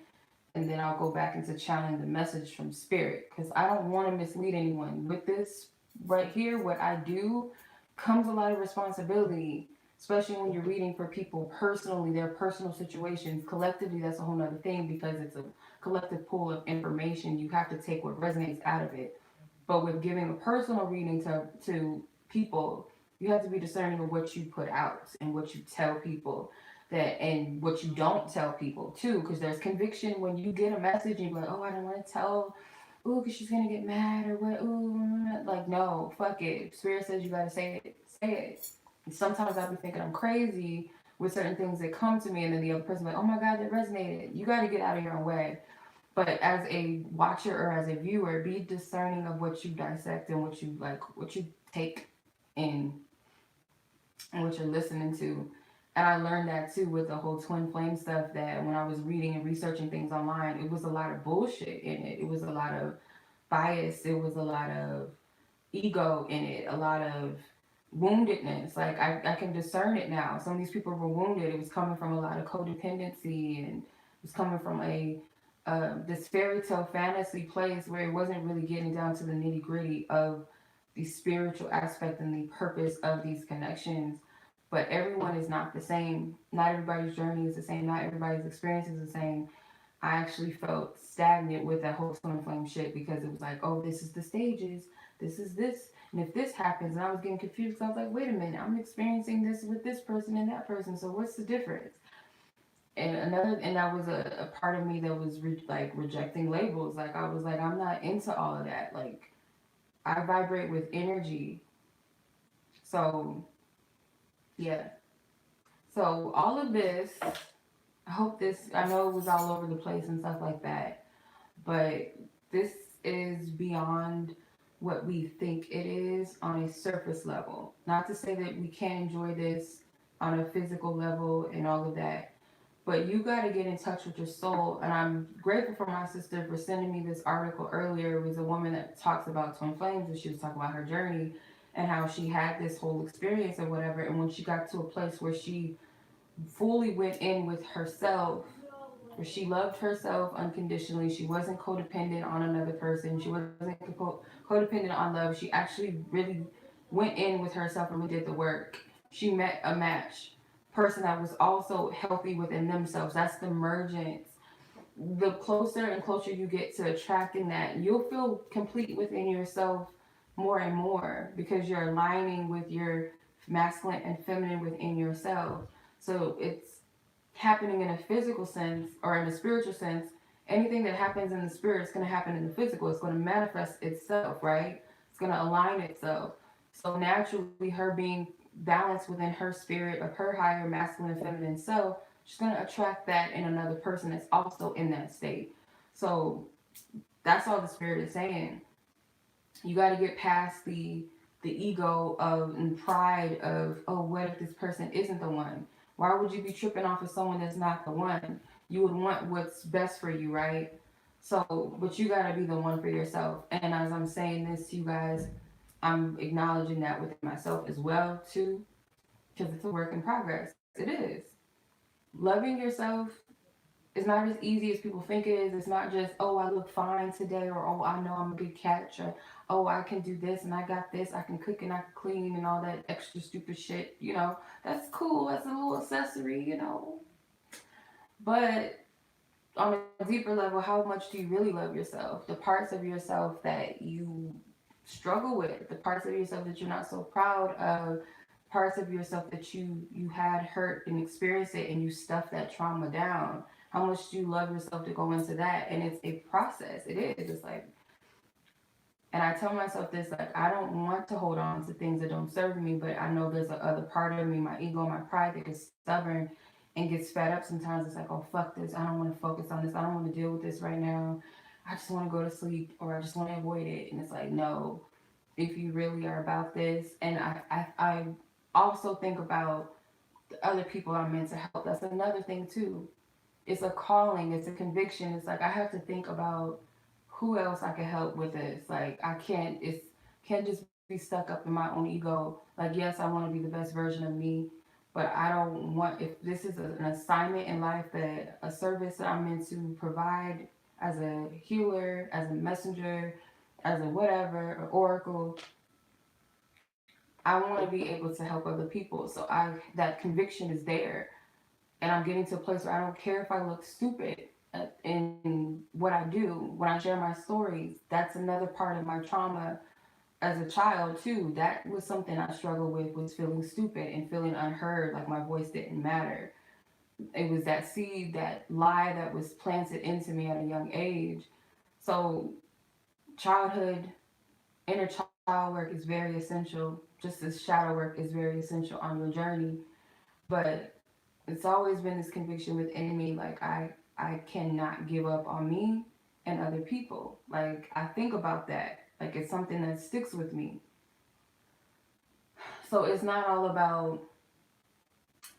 and then I'll go back into channeling the message from spirit because I don't want to mislead anyone with this right here. What I do comes a lot of responsibility, especially when you're reading for people personally, their personal situations. Collectively, that's a whole nother thing because it's a collective pool of information. You have to take what resonates out of it. But with giving a personal reading to people, you have to be discerning of what you put out and what you tell people that and what you don't tell people too, because there's conviction when you get a message and you're like, oh, I don't want to tell, ooh, because she's gonna get mad or what, ooh, like no, fuck it. Spirit says you gotta say it, say it. And sometimes I'll be thinking I'm crazy with certain things that come to me, and then the other person like, oh my god, that resonated. You got to get out of your own way. But as a watcher or as a viewer, be discerning of what you dissect and what you like, what you take in and what you're listening to. And I learned that too with the whole twin flame stuff that when I was reading and researching things online, it was a lot of bullshit in it. It was a lot of bias. It was a lot of ego in it, a lot of woundedness. Like I can discern it now. Some of these people were wounded. It was coming from a lot of codependency, and it was coming from a this fairy tale fantasy place where it wasn't really getting down to the nitty gritty of the spiritual aspect and the purpose of these connections. But everyone is not the same. Not everybody's journey is the same. Not everybody's experience is the same. I actually felt stagnant with that whole twin flame shit because it was like, oh, this is the stages, this is this, and if this happens, and I was getting confused. I was like, wait a minute, I'm experiencing this with this person and that person, so what's the difference? And that was a part of me that was like rejecting labels. Like I was like, I'm not into all of that. Like I vibrate with energy, so yeah. So all of this, I hope this. I know it was all over the place and stuff like that, but this is beyond what we think it is on a surface level. Not to say that we can't enjoy this on a physical level and all of that, but you got to get in touch with your soul. And I'm grateful for my sister for sending me this article earlier. It was a woman that talks about twin flames, and she was talking about her journey and how she had this whole experience or whatever. And when she got to a place where she fully went in with herself, where she loved herself unconditionally. She wasn't codependent on another person. She wasn't codependent on love. She actually really went in with herself and really did the work. She met a match person that was also healthy within themselves. That's the emergence. The closer and closer you get to attracting that, you'll feel complete within yourself more and more because you're aligning with your masculine and feminine within yourself. So it's happening in a physical sense or in a spiritual sense. Anything that happens in the spirit is going to happen in the physical. It's going to manifest itself, right? It's going to align itself. So naturally, her being balanced within her spirit of her higher masculine and feminine self, she's going to attract that in another person that's also in that state. So that's all the spirit is saying. You got to get past the ego of and pride of, oh, what if this person isn't the one? Why would you be tripping off of someone that's not the one? You would want what's best for you, right? So, but you got to be the one for yourself. And as I'm saying this to you guys, I'm acknowledging that within myself as well too, because it's a work in progress. It is. Loving yourself is not as easy as people think it is. It's not just, oh, I look fine today, or oh, I know I'm a good catch, or oh, I can do this and I got this, I can cook and I can clean and all that extra stupid shit. That's cool. That's a little accessory. But on a deeper level, how much do you really love yourself? The parts of yourself that you struggle with, the parts of yourself that you're not so proud of, parts of yourself that you had hurt and experienced it and you stuffed that trauma down. How much do you love yourself to go into that? And it's a process. It is. It's like, and I tell myself this, like, I don't want to hold on to things that don't serve me, but I know there's a other part of me, my ego, my pride, that gets stubborn and gets fed up sometimes. It's like, oh, fuck this. I don't want to focus on this. I don't want to deal with this right now. I just want to go to sleep, or I just want to avoid it. And it's like, no, if you really are about this. And I also think about the other people I'm meant to help. That's another thing, too. It's a calling, it's a conviction. It's like I have to think about who else I can help with this. Like I can't just be stuck up in my own ego. Like yes, I want to be the best version of me, but I don't want, if this is an assignment in life, that a service that I'm meant to provide as a healer, as a messenger, as a whatever, or oracle, I want to be able to help other people. So I that conviction is there, and I'm getting to a place where I don't care if I look stupid in what I do when I share my stories. That's another part of my trauma as a child too. That was something I struggled with, was feeling stupid and feeling unheard, like my voice didn't matter. It was that seed, that lie that was planted into me at a young age. So childhood, inner child work is very essential, just as shadow work is very essential on your journey. But it's always been this conviction within me, like I cannot give up on me and other people. Like I think about that, like it's something that sticks with me. So it's not all about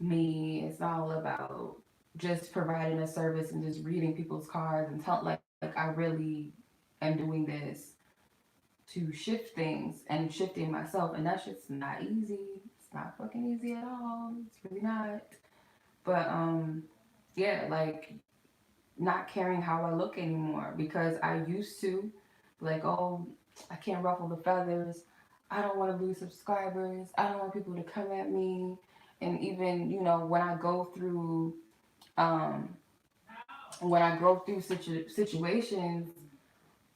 me. It's not all about just providing a service and just reading people's cards and tell, like I really am doing this to shift things and shifting myself, and that's just not easy. It's not fucking easy at all. It's really not. But yeah, like not caring how I look anymore because I used to like, oh, I can't ruffle the feathers. I don't want to lose subscribers. I don't want people to come at me. And even, when I go through um situations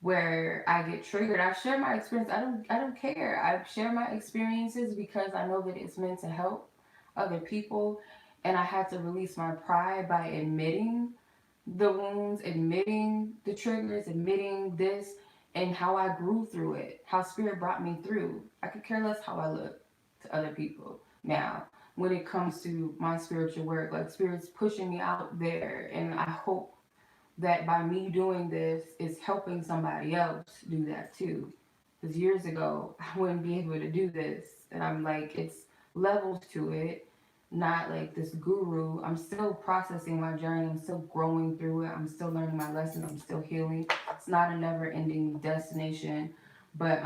where I get triggered, I share my experience. I don't care. I share my experiences because I know that it's meant to help other people, and I had to release my pride by admitting the wounds, admitting the triggers, admitting this, and how I grew through it, how spirit brought me through. I could care less how I look to other people now when it comes to my spiritual work. Like, spirit's pushing me out there, and I hope that by me doing this is helping somebody else do that too. Because years ago, I wouldn't be able to do this. And I'm like, it's levels to it, not like this guru. I'm still processing my journey. I'm still growing through it. I'm still learning my lessons. I'm still healing. It's not a never ending destination, but,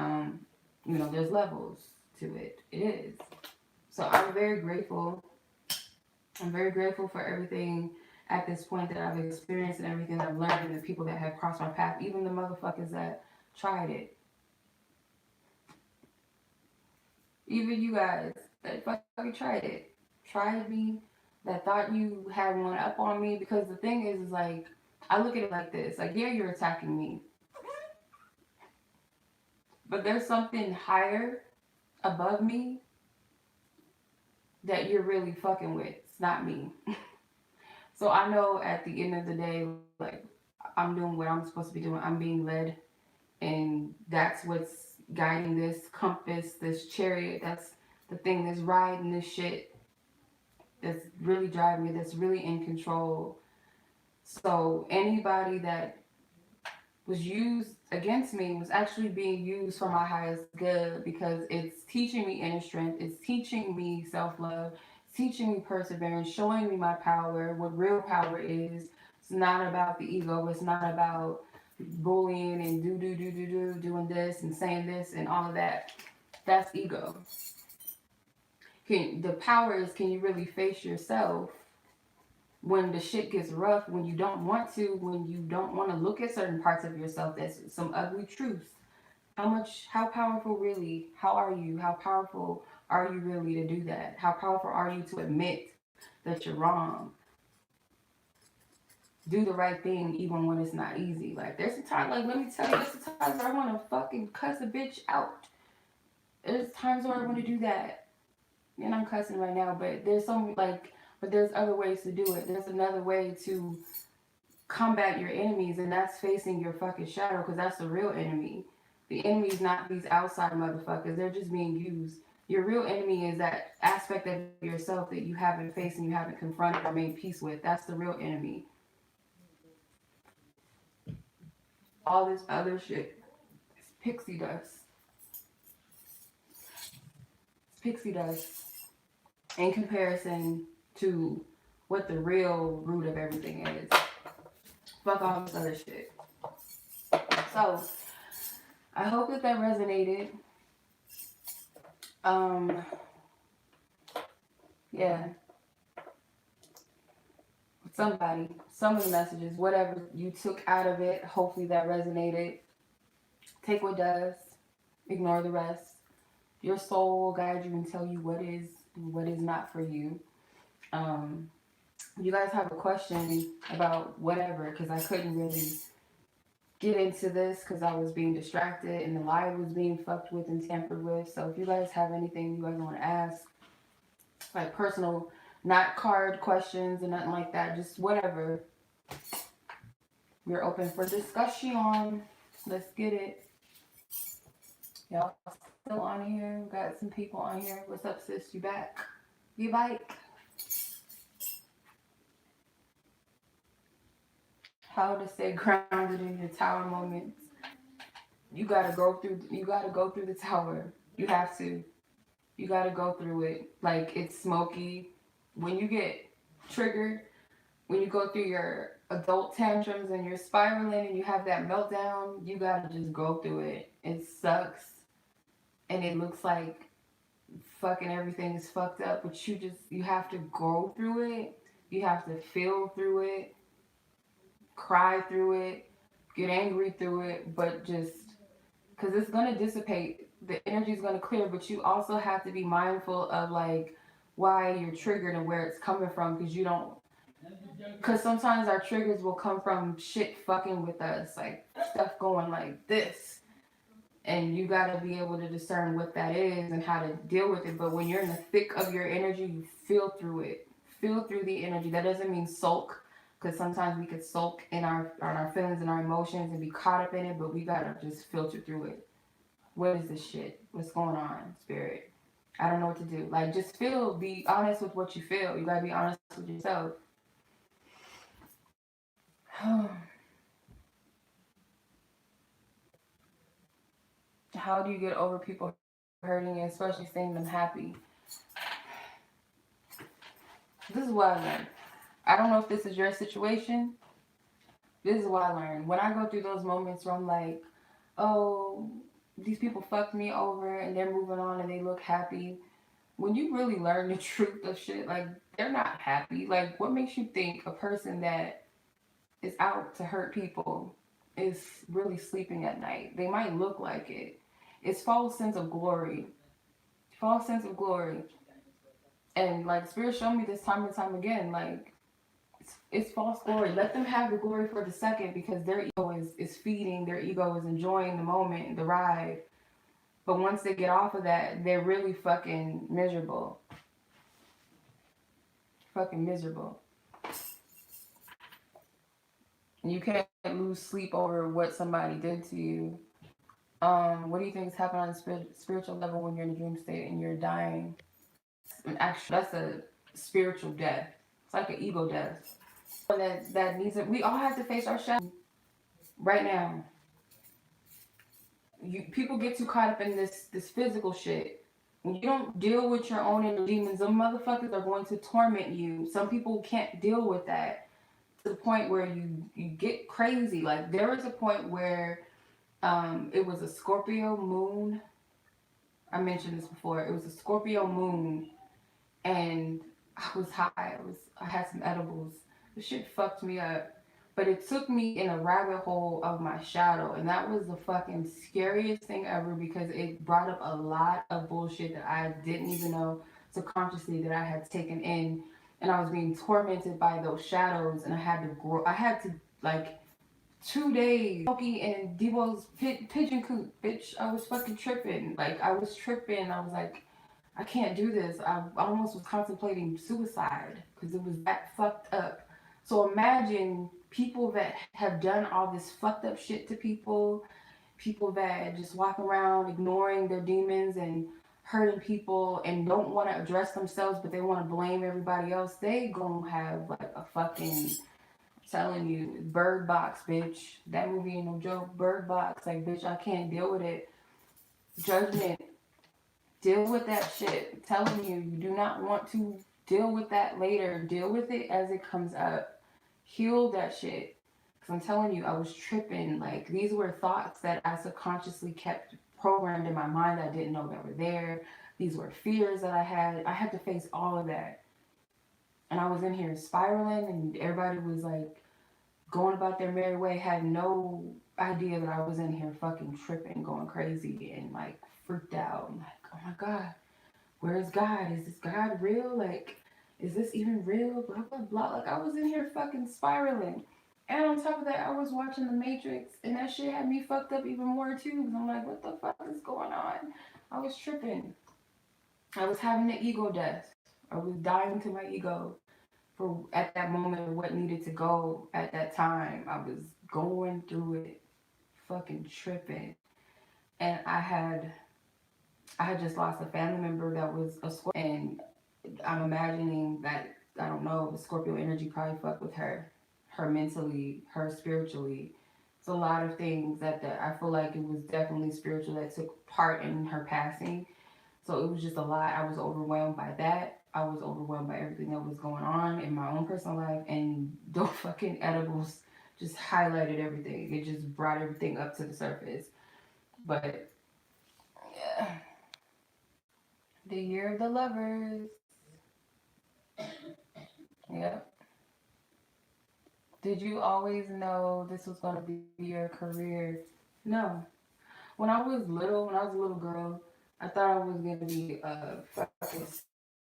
there's levels to it. It is. So I'm very grateful. I'm very grateful for everything at this point that I've experienced and everything that I've learned and the people that have crossed my path, even the motherfuckers that tried it. Even you guys that fucking tried it. Tried me, that thought you had one up on me. Because the thing is like, I look at it like this. Like, yeah, you're attacking me. But there's something higher above me that you're really fucking with. It's not me. So I know at the end of the day, like, I'm doing what I'm supposed to be doing. I'm being led, and that's what's guiding this compass, this chariot. That's the thing that's riding this shit. That's really driving me. That's really in control. So anybody that was used against me was actually being used for my highest good, because it's teaching me inner strength. It's teaching me self-love. It's teaching me perseverance, showing me my power, what real power is. It's not about the ego. It's not about bullying and doing this and saying this and all of that. That's ego. The power is, can you really face yourself when the shit gets rough, when you don't want to, when you don't want to look at certain parts of yourself? That's some ugly truths. How powerful really, how are you? How powerful are you really to do that? How powerful are you to admit that you're wrong? Do the right thing even when it's not easy. Like, there's some times, like, let me tell you, there's some times where I want to fucking cuss a bitch out. There's times where I want to do that. And I'm cussing right now, but there's other ways to do it. There's another way to combat your enemies, and that's facing your fucking shadow, because that's the real enemy. The enemy is not these outside motherfuckers. They're just being used. Your real enemy is that aspect of yourself that you haven't faced and you haven't confronted or made peace with. That's the real enemy. All this other shit is pixie dust. It's pixie dust in comparison to what the real root of everything is. Fuck all this other shit. So, I hope that resonated. Yeah. Somebody, some of the messages, whatever you took out of it, hopefully that resonated. Take what does, ignore the rest. Your soul will guide you and tell you what is and what is not for you. You guys have a question about whatever, because I couldn't really get into this because I was being distracted and the live was being fucked with and tampered with. So if you guys have anything you guys want to ask, like personal, not card questions and nothing like that, just whatever, we're open for discussion. Let's get it. Y'all still on here? We got some people on here. What's up, sis? You back? You back? How to stay grounded in your tower moments. You gotta go through the tower. You have to. You gotta go through it. Like, it's smoky. When you get triggered, when you go through your adult tantrums and you're spiraling and you have that meltdown, you gotta just go through it. It sucks and it looks like fucking everything is fucked up, but you have to go through it. You have to feel through it, cry through it, get angry through it, but just because it's gonna dissipate, the energy's gonna clear, but you also have to be mindful of like why you're triggered and where it's coming from because you don't because sometimes our triggers will come from shit fucking with us, like stuff going like this. And you gotta be able to discern what that is and how to deal with it. But when you're in the thick of your energy, you feel through it. Feel through the energy. That doesn't mean sulk, because sometimes we could sulk in our feelings and our emotions and be caught up in it, but we gotta just filter through it. What is this shit? What's going on, spirit? I don't know what to do. Like just feel, be honest with what you feel. You gotta be honest with yourself. How do you get over people hurting you, especially seeing them happy? This is what I learned. I don't know if this is your situation. This is what I learned. When I go through those moments where I'm like, oh, these people fucked me over and they're moving on and they look happy. When you really learn the truth of shit, like, they're not happy. Like, what makes you think a person that is out to hurt people is really sleeping at night? They might look like it. It's false sense of glory. False sense of glory. And like Spirit showed me this time and time again, like it's false glory. Let them have the glory for the second because their ego is feeding, their ego is enjoying the moment, the ride. But once they get off of that, they're really fucking miserable. Fucking miserable. And you can't lose sleep over what somebody did to you. What do you think is happening on a spiritual level when you're in a dream state and you're dying? Actually, that's a spiritual death. It's like an ego death. That needs it. We all have to face our shadow right now. People get too caught up in this physical shit. When you don't deal with your own inner demons, them motherfuckers are going to torment you. Some people can't deal with that to the point where you get crazy. Like there was a point where it was a Scorpio moon. I mentioned this before. It was a Scorpio moon, and I was high. I had some edibles. The shit fucked me up. But it took me in a rabbit hole of my shadow, and that was the fucking scariest thing ever because it brought up a lot of bullshit that I didn't even know subconsciously that I had taken in, and I was being tormented by those shadows, and I had to grow. I had to like 2 days Smokey and Debo's pigeon coop, bitch. I was fucking tripping. Like I was tripping. I was like, I can't do this. I almost was contemplating suicide because it was that fucked up. So imagine people that have done all this fucked up shit to people that just walk around ignoring their demons and hurting people and don't want to address themselves, but they want to blame everybody else. They gonna have like a fucking, telling you, Bird Box, bitch. That movie ain't no joke. Bird Box, like, bitch, I can't deal with it. Judgment. Deal with that shit. I'm telling you, you do not want to deal with that later. Deal with it as it comes up. Heal that shit. Because I'm telling you, I was tripping. Like, these were thoughts that I subconsciously kept programmed in my mind that I didn't know that were there. These were fears that I had. I had to face all of that. And I was in here spiraling, and everybody was like going about their merry way, had no idea that I was in here fucking tripping, going crazy, and like freaked out. I'm like, oh my God, where is God? Is this God real? Like, is this even real? Blah, blah, blah. Like, I was in here fucking spiraling. And on top of that, I was watching The Matrix, and that shit had me fucked up even more too. Because I'm like, what the fuck is going on? I was tripping. I was having an ego death. I was dying to my ego for at that moment of what needed to go at that time. I was going through it, fucking tripping. And I had just lost a family member that was a Scorpio, and I'm imagining that, I don't know, the Scorpio energy probably fucked with her mentally, her spiritually. It's a lot of things that I feel like it was definitely spiritual that took part in her passing. So it was just a lot. I was overwhelmed by that. I was overwhelmed by everything that was going on in my own personal life, and those fucking edibles just highlighted everything. It just brought everything up to the surface. But yeah, the year of the lovers. Yep. Did you always know this was going to be your career? No. When I was a little girl, I thought I was going to be a fucking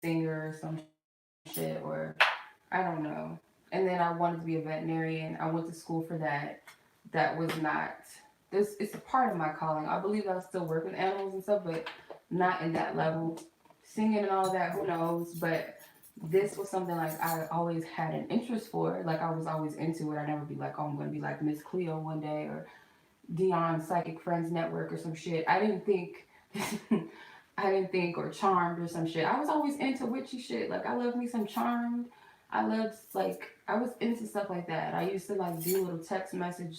singer or some shit, or I don't know. And then I wanted to be a veterinarian. I went to school for that. That was not this. It's a part of my calling. I believe I still work with animals and stuff, but not in that level. Singing and all that, who knows? But this was something like I always had an interest for. Like I was always into it. I never be like, oh, I'm gonna be like Miss Cleo one day or Dion's Psychic Friends Network or some shit. I didn't think. I didn't think, or Charmed or some shit. I was always into witchy shit. Like I loved me some Charmed. I was into stuff like that. I used to like do little text message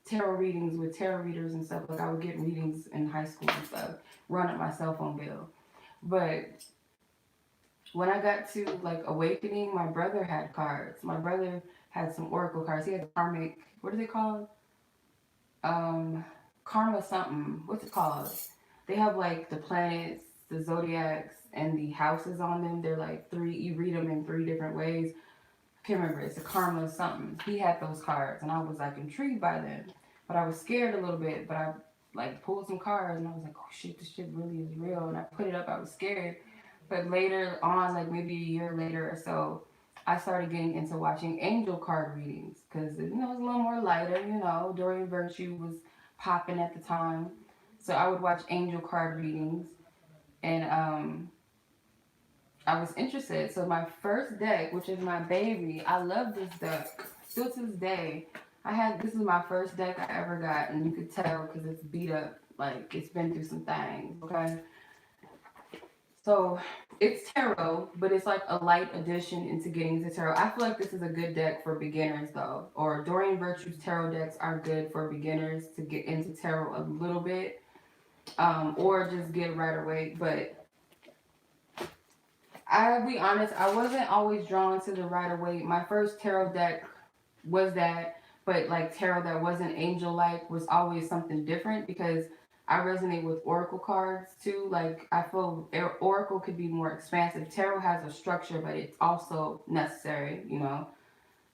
tarot readings with tarot readers and stuff. Like I would get readings in high school and stuff, run up my cell phone bill. But when I got to like awakening, my brother had cards. My brother had some oracle cards. He had karmic. What are they called? Um, karma something. What's it called? They have like the planets, the zodiacs, and the houses on them. They're like three. You read them in three different ways. I can't remember. It's a karma something. He had those cards, and I was like intrigued by them, but I was scared a little bit. But I like pulled some cards, and I was like, oh shit, this shit really is real. And I put it up. I was scared, but later on, like maybe a year later or so, I started getting into watching angel card readings because it was a little more lighter. Dorian Virtue was popping at the time, so I would watch angel card readings, and I was interested. So my first deck, which is my baby, I love this deck still to this day. This is my first deck I ever got, and you could tell because it's beat up. Like it's been through some things. Okay. So it's tarot, but it's like a light addition into getting into tarot. I feel like this is a good deck for beginners though. Or Dorian Virtue's tarot decks are good for beginners to get into tarot a little bit. Or just get right away. But I'll be honest, I wasn't always drawn to the right away. My first tarot deck was that, but like tarot that wasn't angel like was always something different because I resonate with oracle cards too. Like I feel oracle could be more expansive. Tarot has a structure, but it's also necessary.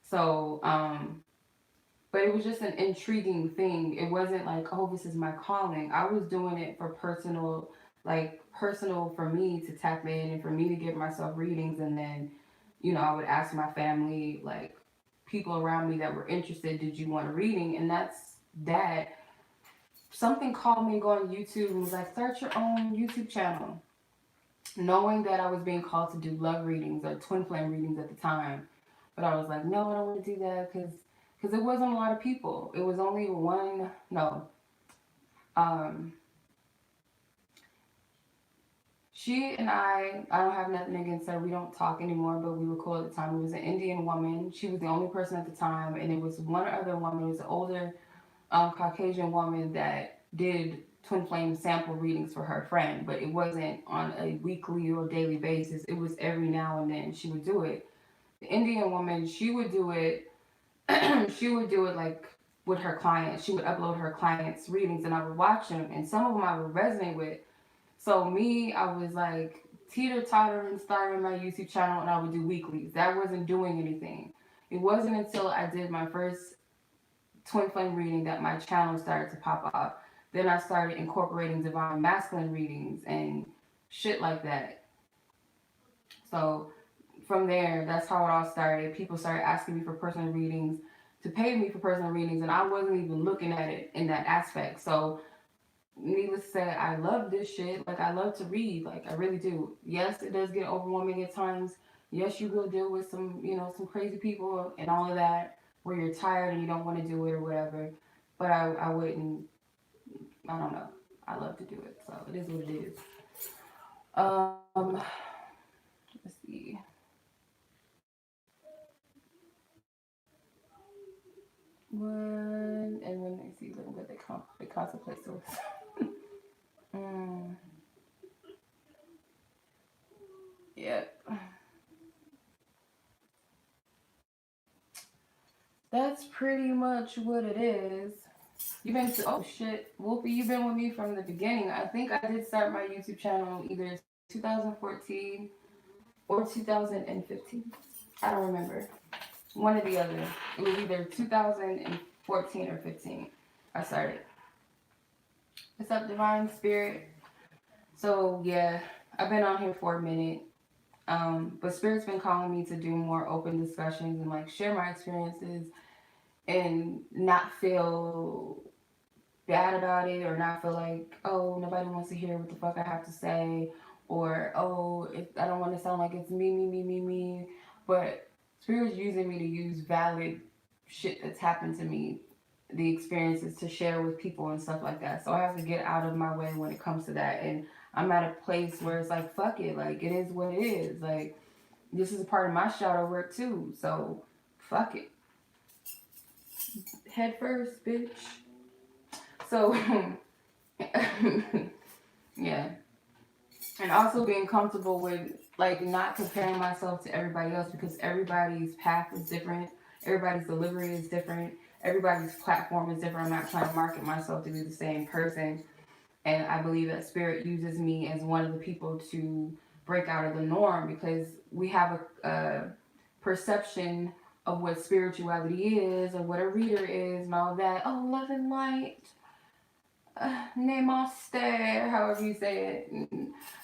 So, but it was just an intriguing thing. It wasn't like, oh, this is my calling. I was doing it for personal for me to tap in and for me to give myself readings. And then, I would ask my family, like people around me that were interested, did you want a reading? And that's that. Something called me and go on YouTube and was like, start your own YouTube channel. Knowing that I was being called to do love readings or twin flame readings at the time. But I was like, no, I don't want to do that because it wasn't a lot of people. It was only one, no. Um, she and I don't have nothing against her. We don't talk anymore, but we were cool at the time. It was an Indian woman. She was the only person at the time. And it was one other woman. It was an older Caucasian woman that did twin flame sample readings for her friend, but it wasn't on a weekly or daily basis. It was every now and then she would do it. The Indian woman, she would do it. She would do it like with her clients. She would upload her clients' readings, and I would watch them, and some of them I would resonate with. So me, I was like teeter tottering, starting my YouTube channel, and I would do weeklies. That wasn't doing anything. It wasn't until I did my first twin flame reading that my channel started to pop off. Then I started incorporating divine masculine readings and shit like that. So from there, that's how it all started. People started asking me for personal readings, to pay me for personal readings, and I wasn't even looking at it in that aspect. So needless to say, I love this shit. Like I love to read. Like I really do. Yes, it does get overwhelming at times. Yes, you will deal with some crazy people and all of that where you're tired and you don't want to do it or whatever. But I wouldn't. I don't know. I love to do it, so it is what it is. Um, let's see. When and when they see living, but they contemplate suicide. mm, yeah. that's pretty much what it is. You've been to, oh shit, Wolfie, you've been with me from the beginning. I think I did start my YouTube channel either 2014 or 2015. I don't remember. One or the other. It was either 2014 or 15. I started. What's up, Divine Spirit? So yeah, I've been on here for a minute. But Spirit's been calling me to do more open discussions and like share my experiences and not feel bad about it or not feel like, oh, nobody wants to hear what the fuck I have to say, or oh, I don't want to sound like it's me, me, me, me, me. But Spirit's using me to use valid shit that's happened to me, the experiences to share with people and stuff like that. So I have to get out of my way when it comes to that. And I'm at a place where it's like, fuck it, like it is what it is. Like this is a part of my shadow work too. So fuck it. Head first, bitch. So yeah. And also being comfortable with like not comparing myself to everybody else because everybody's path is different, everybody's delivery is different, everybody's platform is different. I'm not trying to market myself to be the same person. And I believe that Spirit uses me as one of the people to break out of the norm because we have a perception of what spirituality is or what a reader is and all that. Oh, love and light. Namaste, however you say it,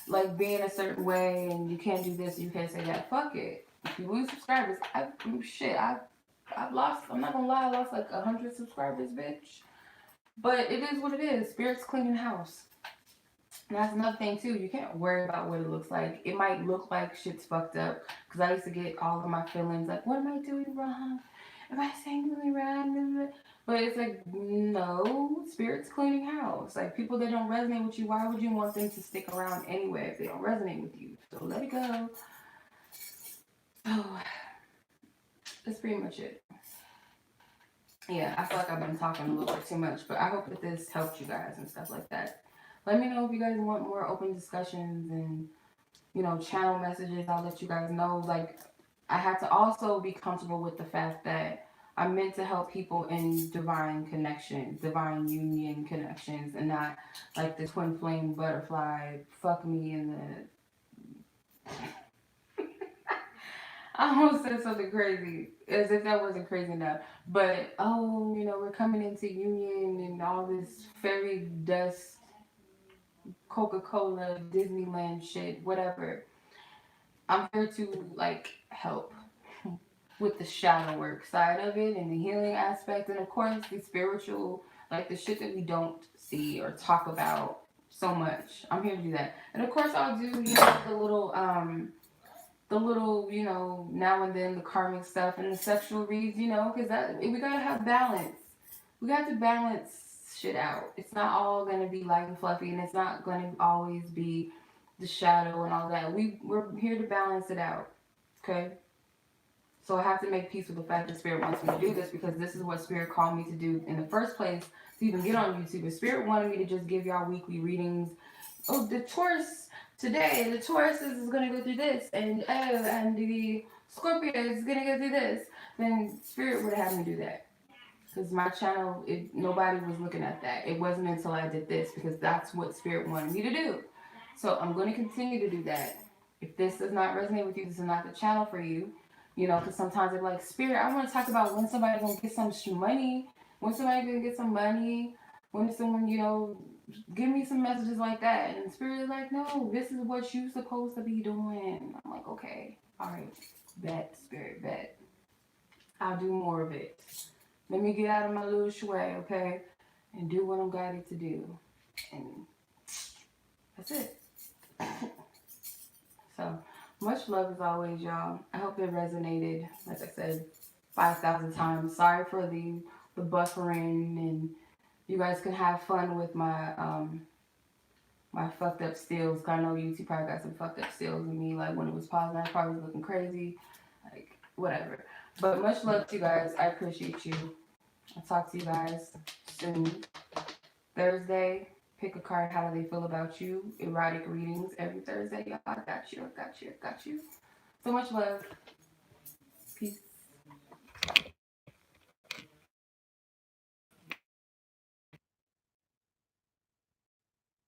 like being a certain way, and you can't do this, you can't say that. Fuck it. If you lose subscribers, I've lost. I'm not gonna lie, I lost like 100 subscribers, bitch. But it is what it is. Spirit's cleaning house. And that's another thing too. You can't worry about what it looks like. It might look like shit's fucked up. Cause I used to get all of my feelings like, what am I doing wrong? Am I saying something wrong? But it's like, no, Spirit's cleaning house. Like people that don't resonate with you, why would you want them to stick around anyway if they don't resonate with you? So let it go. Oh, that's pretty much it. Yeah, I feel like I've been talking a little bit too much, but I hope that this helped you guys and stuff like that. Let me know if you guys want more open discussions and, channel messages. I'll let you guys know. Like, I have to also be comfortable with the fact that I'm meant to help people in divine connection, divine union connections, and not like the twin flame butterfly, fuck me in the... I almost said something crazy, as if that wasn't crazy enough. But, oh, we're coming into union and all this fairy dust Coca-Cola, Disneyland shit, whatever. I'm here to like help with the shadow work side of it and the healing aspect, and of course the spiritual, like the shit that we don't see or talk about so much. I'm here to do that, and of course I'll do the little now and then the karmic stuff and the sexual reads, because that we gotta have balance. We got to balance shit out. It's not all gonna be light and fluffy, and it's not gonna always be the shadow and all that. We're here to balance it out. Okay? So I have to make peace with the fact that Spirit wants me to do this because this is what Spirit called me to do in the first place to even get on YouTube. If Spirit wanted me to just give y'all weekly readings, oh, the Taurus today, the Taurus is going to go through this, and the Scorpio is going to go through this, then Spirit would have had me do that. Because my channel, nobody was looking at that. It wasn't until I did this because that's what Spirit wanted me to do. So I'm going to continue to do that. If this does not resonate with you, this is not the channel for you. Because sometimes they're like, Spirit, I want to talk about when somebody's going to get some money, when somebody's going to get some money, when someone, give me some messages like that. And Spirit is like, no, this is what you're supposed to be doing. I'm like, okay, all right, bet, Spirit, bet. I'll do more of it. Let me get out of my little sway, okay? And do what I'm guided to do. And that's it. So, much love as always, y'all. I hope it resonated, like I said, 5,000 times. Sorry for the buffering, and you guys can have fun with my my fucked up stills. I know YouTube probably got some fucked up stills of me, like when it was pausing, I probably was looking crazy, like whatever. But much love to you guys. I appreciate you. I'll talk to you guys soon. Thursday, pick a card. How do they feel about you? Erotic readings every Thursday. Y'all, I got you. I got you. I got you. So much love. Peace.